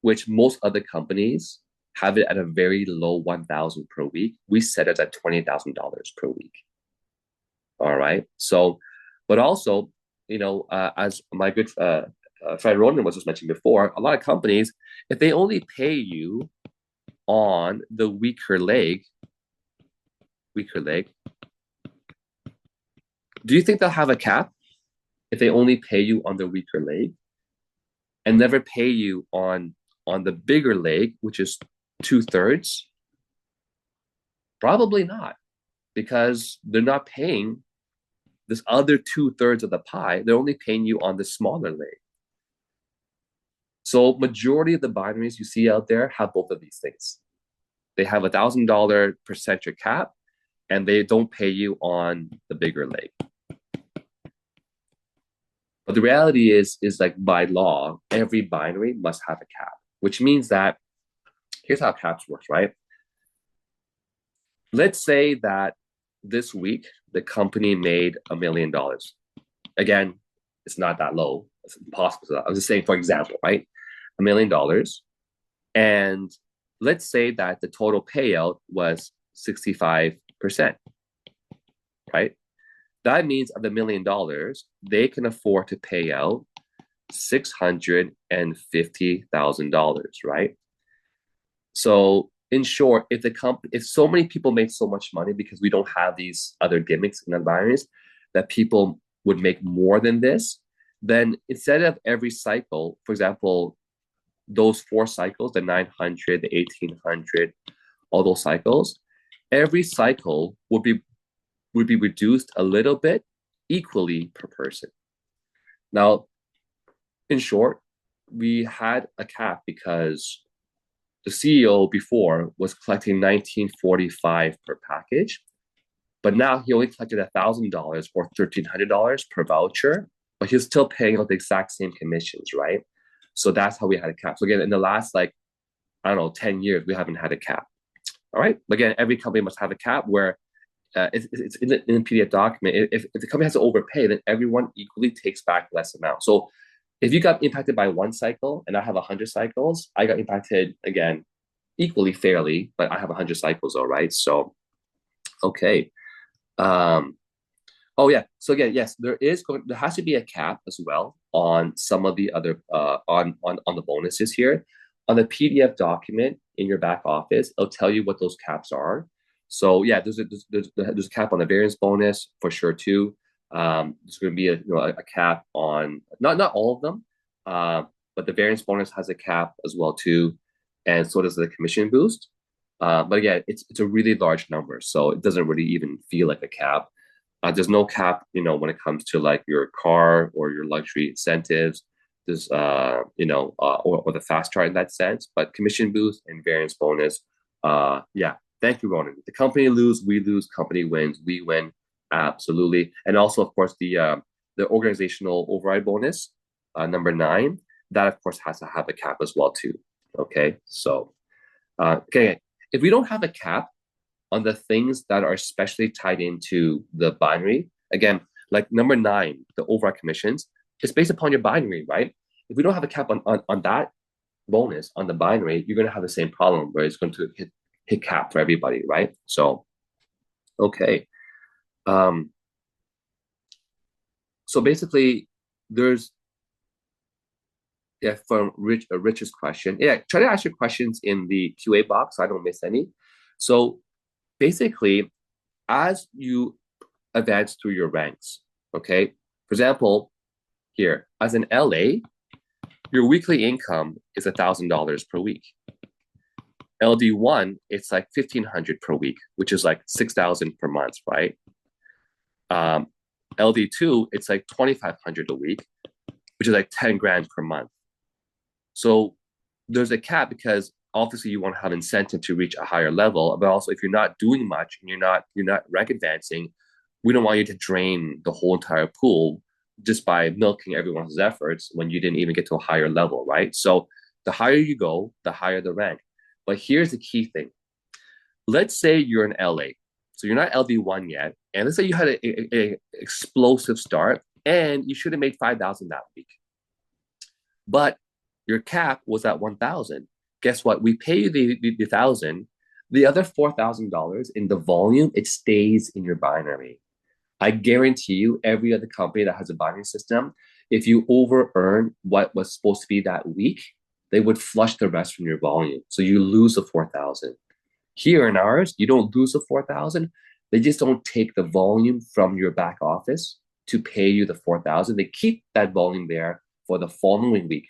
which most other companies have it at a very low 1,000 per week. We set it at $20,000 per week. All right. So, but also, as my good friend Ronan was just mentioning before, a lot of companies, if they only pay you on the weaker leg, do you think they'll have a cap if they only pay you on the weaker leg and never pay you on the bigger leg, which is 2/3? Probably not, because they're not paying this other 2/3 of the pie. They're only paying you on the smaller leg. So majority of the binaries you see out there have both of these things. They have $1,000 per center cap, and they don't pay you on the bigger leg. But the reality is like by law, every binary must have a cap, which means that here's how caps works, right? Let's say that this week the company made $1 million. Again, it's not that low. It's impossible. I'm just saying, for example, right? $1 million. And let's say that the total payout was 65%, right? That means of the $1 million, they can afford to pay out $650,000, right? So in short, if so many people make so much money because we don't have these other gimmicks in the binaries that people would make more than this, then instead of every cycle, for example, those 4 cycles, the 900, the 1800, all those cycles, every cycle would be reduced a little bit equally per person. Now, in short, we had a cap because the CEO before was collecting $19.45 per package, but now he only collected $1,000 or $1,300 per voucher, but he's still paying out the exact same commissions, right? So that's how we had a cap. So again, in the last 10 years, we haven't had a cap. All right. But again, every company must have a cap where it's in the PDF document. If the company has to overpay, then everyone equally takes back less amount. So if you got impacted by 1 cycle and I have 100 cycles, I got impacted again equally fairly, but I have 100 cycles, all right? So, okay. Oh yeah. So again, yes, there has to be a cap as well on some of the other on the bonuses here. On the PDF document in your back office, it'll tell you what those caps are. So yeah, there's a cap on the variance bonus for sure too. There's going to be a cap on not all of them, but the variance bonus has a cap as well too, and so does the commission boost. But again, it's a really large number, so it doesn't really even feel like a cap. There's no cap, when it comes to like your car or your luxury incentives. There's, or the fast chart in that sense. But commission boost and variance bonus, yeah. Thank you, Ronan. The company lose, we lose. Company wins, we win. Absolutely. And also, of course, the organizational override bonus, number 9, that of course has to have a cap as well too. Okay, so okay, if we don't have a cap on the things that are especially tied into the binary, again, like number 9, the override commissions, it's based upon your binary, right? If we don't have a cap on that bonus on the binary, you're going to have the same problem where it's going to hit cap for everybody, right? So, okay. So basically, there's from Rich's question. Yeah, try to ask your questions in the QA box so I don't miss any. So basically, as you advance through your ranks, okay, for example, here, as an LA, your weekly income is $1,000 per week. LD1, it's like 1,500 per week, which is like 6,000 per month, right? LD2, it's like 2,500 a week, which is like 10 grand per month. So there's a cap because obviously you want to have incentive to reach a higher level, but also if you're not doing much and you're not rank advancing, we don't want you to drain the whole entire pool just by milking everyone's efforts when you didn't even get to a higher level, right? So the higher you go, the higher the rank. But here's the key thing. Let's say you're in LA. So you're not LD1 yet. And let's say you had a explosive start and you should have made 5,000 that week. But your cap was at 1,000. guess what? We pay you the thousand, the other $4,000 in the volume, it stays in your binary. I guarantee you, every other company that has a binary system, if you over earn what was supposed to be that week, they would flush the rest from your volume. So you lose the 4,000. Here in ours, you don't lose the 4,000. They just don't take the volume from your back office to pay you the 4,000. They keep that volume there for the following week.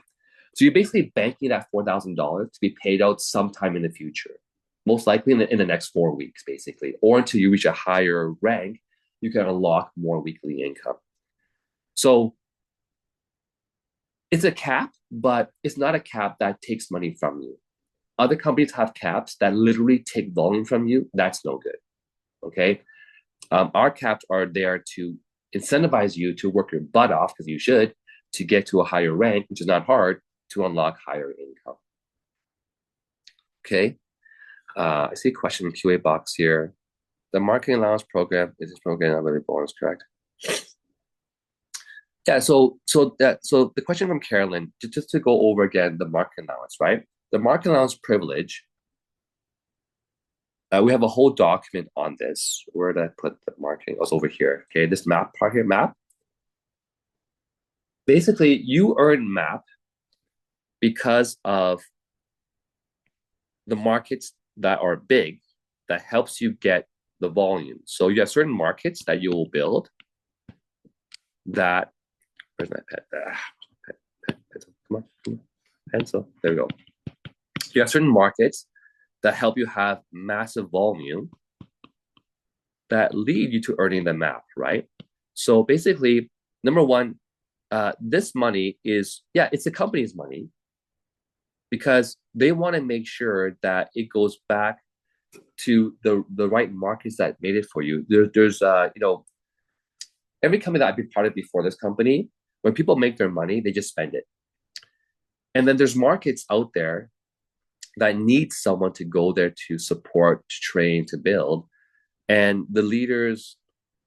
So you're basically banking that $4,000 to be paid out sometime in the future, most likely in the next 4 weeks, basically, or until you reach a higher rank, you can unlock more weekly income. So it's a cap, but it's not a cap that takes money from you. Other companies have caps that literally take volume from you. That's no good. Okay. Our caps are there to incentivize you to work your butt off, because you should, to get to a higher rank, which is not hard, to unlock higher income. Okay. I see a question in the QA box here. The marketing allowance program, is this program not really bonus, correct? Yeah, so the question from Carolyn, just to go over again the marketing allowance, right? The marketing allowance privilege, we have a whole document on this. Where did I put the marketing? Oh, it's over here. Okay, this map part here, map. Basically, you earn map because of the markets that are big, that helps you get the volume. So you have certain markets that you will build that, where's my pen? Pencil. Come on, pencil. There we go. You have certain markets that help you have massive volume that lead you to earning the map, right? So basically, number one, this money is, yeah, it's the company's money, because they want to make sure that it goes back to the right markets that made it for you. There's every company that I've been part of before this company, when people make their money, they just spend it. And then there's markets out there that need someone to go there to support, to train, to build. And the leaders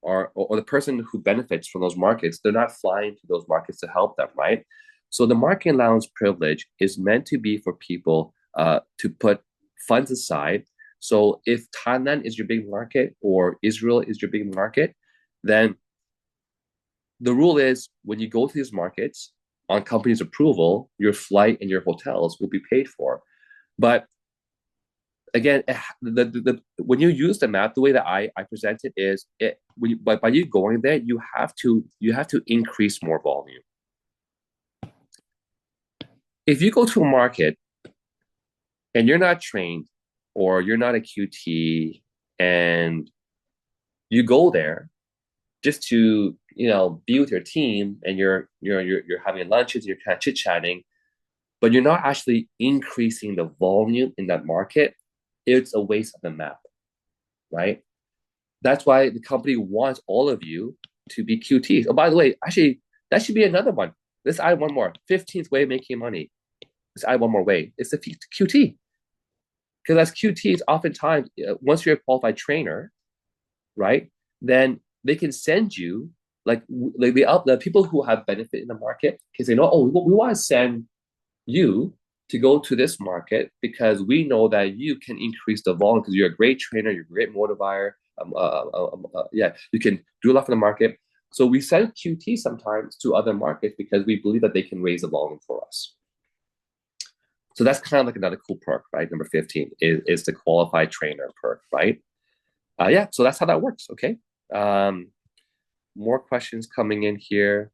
are, or the person who benefits from those markets, they're not flying to those markets to help them, right? So the marketing allowance privilege is meant to be for people to put funds aside. So if Thailand is your big market or Israel is your big market, then the rule is when you go to these markets on company's approval, your flight and your hotels will be paid for. But again, when you use the map, the way that I present it is, by you going there, you have to increase more volume. If you go to a market and you're not trained, or you're not a QT, and you go there just to be with your team, and you're having lunches, you're kind of chit chatting, but you're not actually increasing the volume in that market, it's a waste of the map, right? That's why the company wants all of you to be QTs. Oh, by the way, actually, that should be another one. Let's add one more. 15th way of making money. Let's add one more way. It's the QT. Because as QTs, oftentimes, once you're a qualified trainer, right, then they can send you, like the people who have benefit in the market, because they know, oh, we want to send you to go to this market because we know that you can increase the volume because you're a great trainer, you're a great motivator. Yeah, you can do a lot for the market. So we send QT sometimes to other markets because we believe that they can raise the volume for us. So that's kind of like another cool perk, right? Number 15 is the qualified trainer perk, right? Yeah, so that's how that works, okay? More questions coming in here.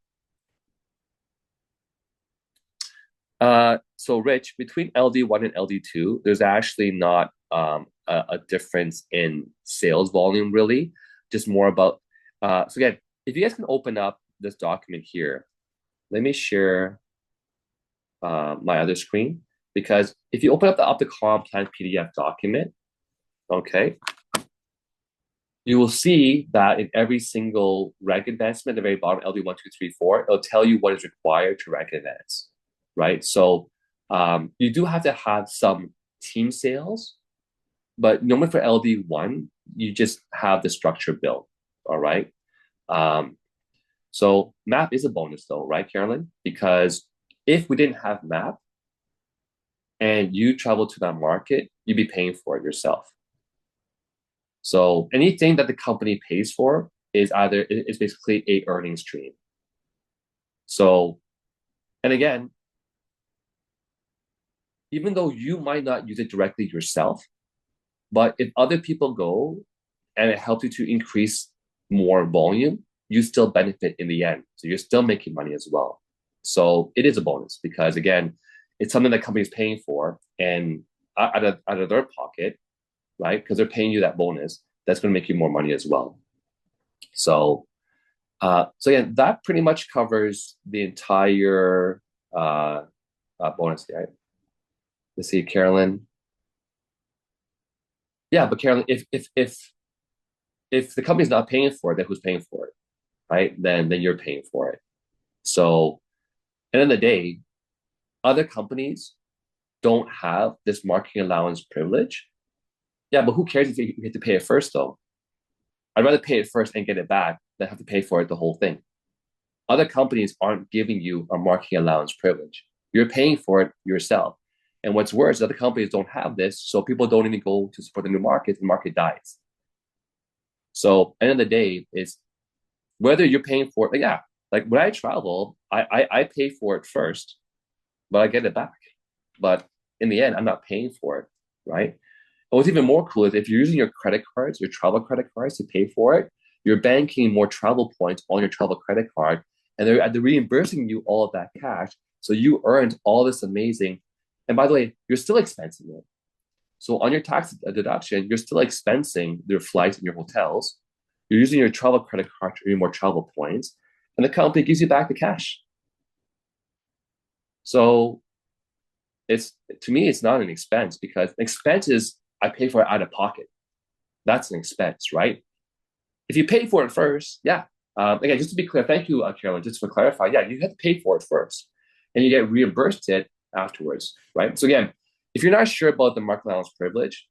So Rich, between LD1 and LD2, there's actually not a difference in sales volume, really. Just more about, so again, if you guys can open up this document here, let me share my other screen, because if you open up the comp plan PDF document, okay, you will see that in every single rank advancement, at the very bottom, LD 1, 2, 3, 4, it'll tell you what is required to rank advance, right? So you do have to have some team sales, but normally for LD1, you just have the structure built, all right? So map is a bonus though, right, Carolyn? Because if we didn't have map, and you travel to that market, you'd be paying for it yourself. So anything that the company pays for is either is basically a earning stream. So, and again, even though you might not use it directly yourself, but if other people go and it helps you to increase more volume, you still benefit in the end. So you're still making money as well. So it is a bonus because again, it's something that companies paying for and out of their pocket, right? Because they're paying you that bonus, that's going to make you more money as well. So, so again, that pretty much covers the entire bonus there. Let's see, Carolyn. Yeah, but Carolyn, if the company's not paying for it, then who's paying for it, right? Then you're paying for it. So, at the end of the day, other companies don't have this marketing allowance privilege. Yeah, but who cares if you get to pay it first, though? I'd rather pay it first and get it back than have to pay for it the whole thing. Other companies aren't giving you a marketing allowance privilege. You're paying for it yourself. And what's worse, other companies don't have this, so people don't even go to support the new market, the market dies. So, end of the day, is whether you're paying for it, like, yeah, like when I travel, I pay for it first, but I get it back. But in the end, I'm not paying for it, right? And what's even more cool is if you're using your credit cards, your travel credit cards to pay for it, you're banking more travel points on your travel credit card, and they're reimbursing you all of that cash. So you earned all this amazing. And by the way, you're still expensing it. So on your tax deduction, you're still expensing your flights and your hotels. You're using your travel credit card to earn more travel points, and the company gives you back the cash. So it's to me, it's not an expense because an expense is I pay for it out of pocket. That's an expense, right? If you pay for it first, yeah. Again, just to be clear, thank you, Carolyn, just to clarify, yeah, you have to pay for it first, and you get reimbursed it afterwards, right? So again, if you're not sure about the market allowance privilege,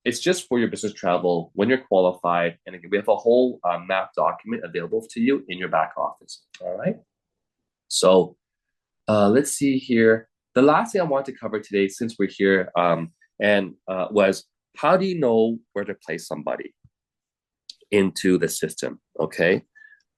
it's just for your business travel when you're qualified, and again, we have a whole map document available to you in your back office. All right. So let's see here. The last thing I want to cover today, since we're here, and was how do you know where to place somebody into the system? Okay.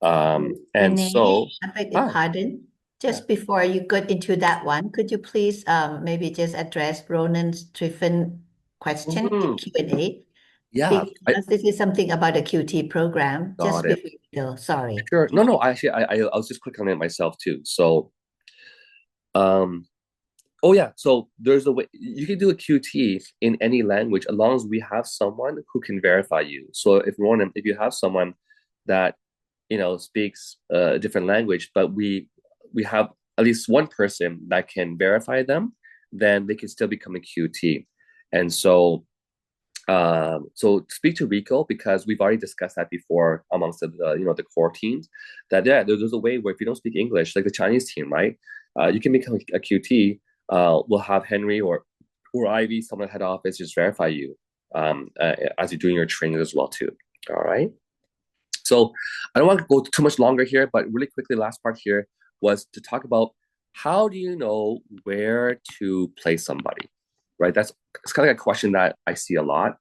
And Renee, so, I beg your ah, pardon. yeah. Just before you get into that one, could you please maybe just address Ronan's driven question in Mhm. Q&A? Yeah, I Because this is something about the QT program. got Just it. before you go, sorry. Sure. No, no, actually, I was just clicking on it myself too. So, um, oh yeah, so there's a way you can do a QT in any language as long as we have someone who can verify you. So if Ronan, if you have someone that speaks a different language, but we have at least one person that can verify them, then they can still become a QT. And so so speak to Rico because we've already discussed that before amongst the core teams that yeah there's a way where if you don't speak English like the Chinese team, right, you can become a QT. We'll have Henry or Ivy, someone at head office, just verify you as you're doing your training as well too. All right. So I don't want to go too much longer here, but really quickly, last part here was to talk about how do you know where to place somebody, right? It's kind of like a question that I see a lot,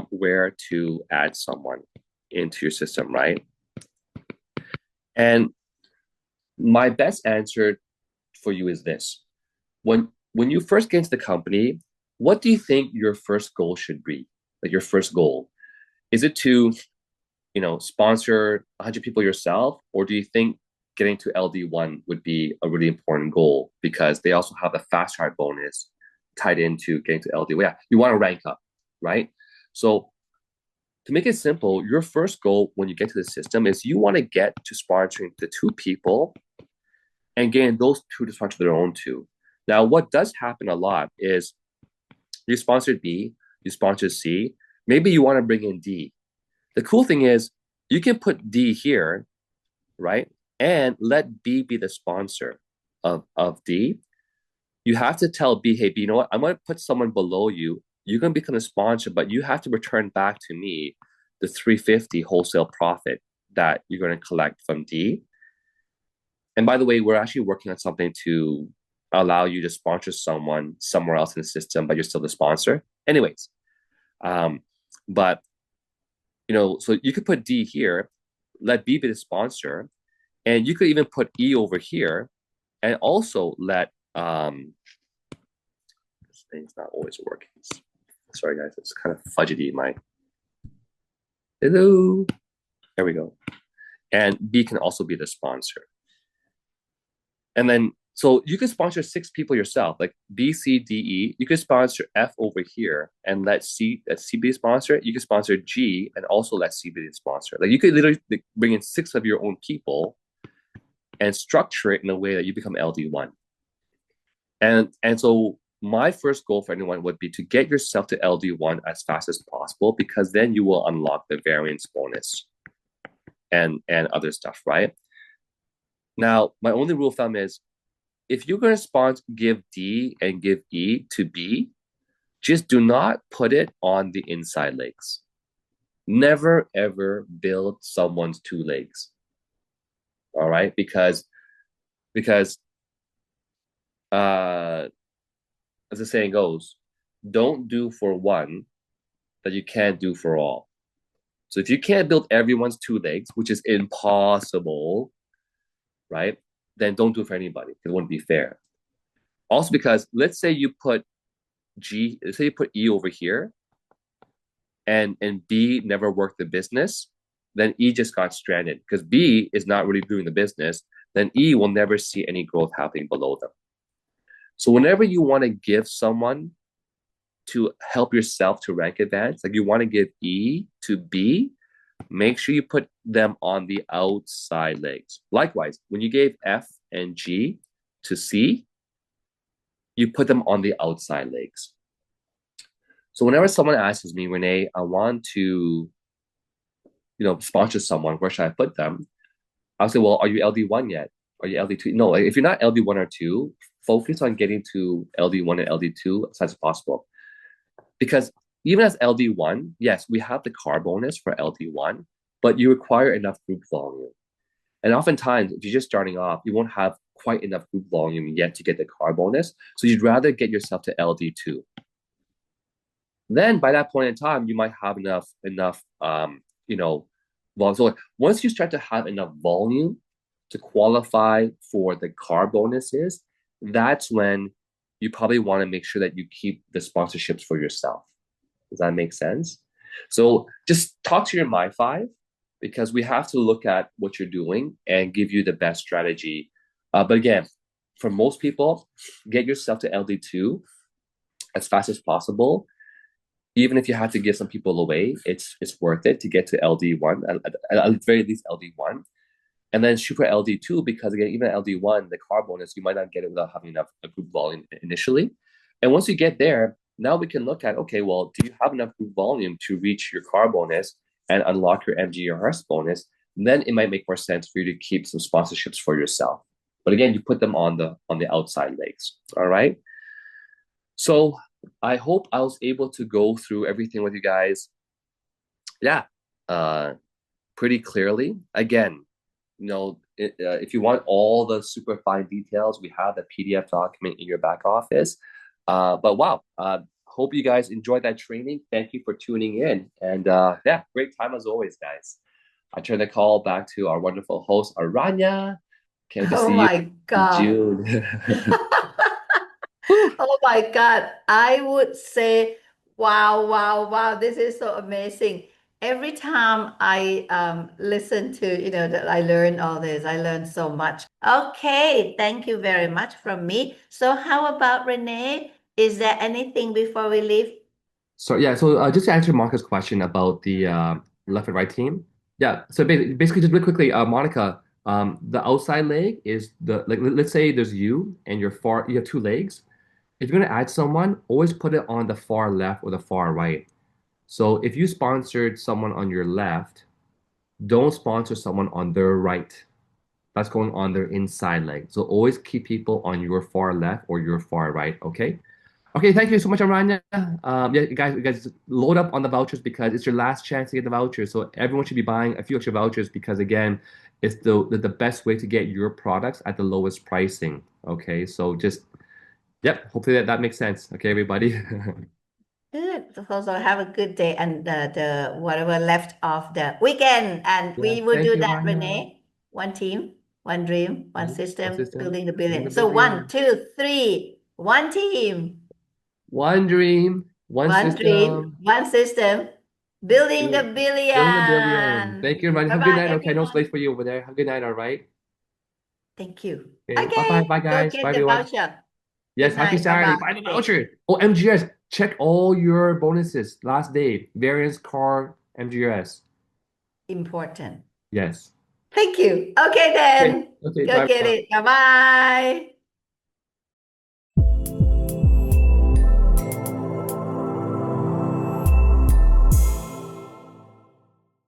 where to add someone into your system, right? And my best answer for you is this. When you first get into the company, what do you think your first goal should be? Like your first goal? Is it to sponsor 100 people yourself, or do you think getting to LD1 would be a really important goal because they also have the fast track bonus tied into getting to LD? Yeah, you want to rank up, right? So to make it simple, your first goal when you get to the system is you want to get to sponsoring the two people and getting those two to sponsor their own two. Now, what does happen a lot is you sponsored B, you sponsored C, maybe you want to bring in D. The cool thing is you can put D here, right? And let B be the sponsor of D. You have to tell B, hey, B, you know what? I'm going to put someone below you. You're going to become a sponsor, but you have to return back to me the 350 wholesale profit that you're going to collect from D. And by the way, we're actually working on something to allow you to sponsor someone somewhere else in the system, but you're still the sponsor. Anyways, um, but so you could put D here, let B be the sponsor, and you could even put E over here, and also let this thing's not always working. Sorry guys, it's kind of fudgety. My hello, there we go. And B can also be the sponsor. And then so you can sponsor 6 people yourself, like B, C, D, E. You can sponsor F over here and let C be a sponsor. You can sponsor G and also let C be the sponsor. Like you could literally bring in 6 of your own people and structure it in a way that you become LD1. And so my first goal for anyone would be to get yourself to LD1 as fast as possible, because then you will unlock the variance bonus and other stuff, right? Now, my only rule of thumb is if you're going to give D and give E to B, just do not put it on the inside legs. Never, ever build someone's 2 legs. All right? Because as the saying goes, don't do for one that you can't do for all. So if you can't build everyone's 2 legs, which is impossible, right? Then don't do it for anybody. It wouldn't be fair. Also, because let's say you put E over here, and B never worked the business, then E just got stranded because B is not really doing the business. Then E will never see any growth happening below them. So whenever you want to give someone to help yourself to rank advance, like you want to give E to B, make sure you put them on the outside legs. Likewise, when you gave F and G to C, you put them on the outside legs. So whenever someone asks me, Renee, I want to, sponsor someone, where should I put them? I'll say, well, are you LD1 yet? Are you LD2? No, if you're not LD1 or 2, focus on getting to LD1 and LD2 as fast as possible. Because even as LD1, yes, we have the car bonus for LD1, but you require enough group volume. And oftentimes, if you're just starting off, you won't have quite enough group volume yet to get the car bonus. So you'd rather get yourself to LD2. Then by that point in time, you might have enough volume. So once you start to have enough volume to qualify for the car bonuses, that's when you probably want to make sure that you keep the sponsorships for yourself. Does that make sense? So just talk to your My5, because we have to look at what you're doing and give you the best strategy. But again, for most people, get yourself to LD2 as fast as possible. Even if you have to give some people away, it's worth it to get to LD1, at the very least LD1. And then shoot for LD2, because again, even LD1, the car bonus, you might not get it without having enough group volume initially. And once you get there, now we can look at, okay, well, do you have enough group volume to reach your car bonus and unlock your MGRS bonus? And then it might make more sense for you to keep some sponsorships for yourself. But again, you put them on the outside legs. All right. So I hope I was able to go through everything with you guys. Yeah, pretty clearly. Again, if you want all the super fine details, we have the PDF document in your back office. But wow, hope you guys enjoyed that training. Thank you for tuning in. And yeah, great time as always, guys. I turn the call back to our wonderful host, Aranya. Can't wait to Oh see you my in God. June. Oh my God. I would say, wow, wow, wow. This is so amazing. Every time I listen to, that I learn all this, I learn so much. Okay, thank you very much from me. So how about Renee? Is there anything before we leave? So just to answer Monica's question about the left and right team. Yeah, so basically just really quickly, Monica, the outside leg is let's say there's you and you have 2 legs. If you're gonna add someone, always put it on the far left or the far right. So if you sponsored someone on your left, don't sponsor someone on their right. That's going on their inside leg. So always keep people on your far left or your far right. Okay. Okay. Thank you so much, Aranya. Yeah, you guys, load up on the vouchers because it's your last chance to get the vouchers. So everyone should be buying a few extra vouchers because again, it's the best way to get your products at the lowest pricing. Okay. So just Yep. Hopefully that makes sense. Okay, everybody. Good. So have a good day and the whatever left of the weekend. And Yeah. we will Thank do you, that, Rania. Renee. One team, one dream, one One system, system, building the building a billion. So one, billion. two, three, one team, One dream, one one dream, system, one system, building the build, building a billion. billion. Thank you, Rania. Have a good Bye-bye, night. Okay, I know it's everyone. late for you over there. Have a good night, all right? Thank you. Okay, bye bye, Okay, bye go guys. Bye get the everyone. voucher. Yes, Good happy night. Saturday. Bye-bye. Buy the Okay. voucher. Oh, MGS. Check all your bonuses. Last day. Variance car MGS. Important. Yes. Thank you. Okay, Okay. then. Okay, Go bye get everyone. it. Bye-bye.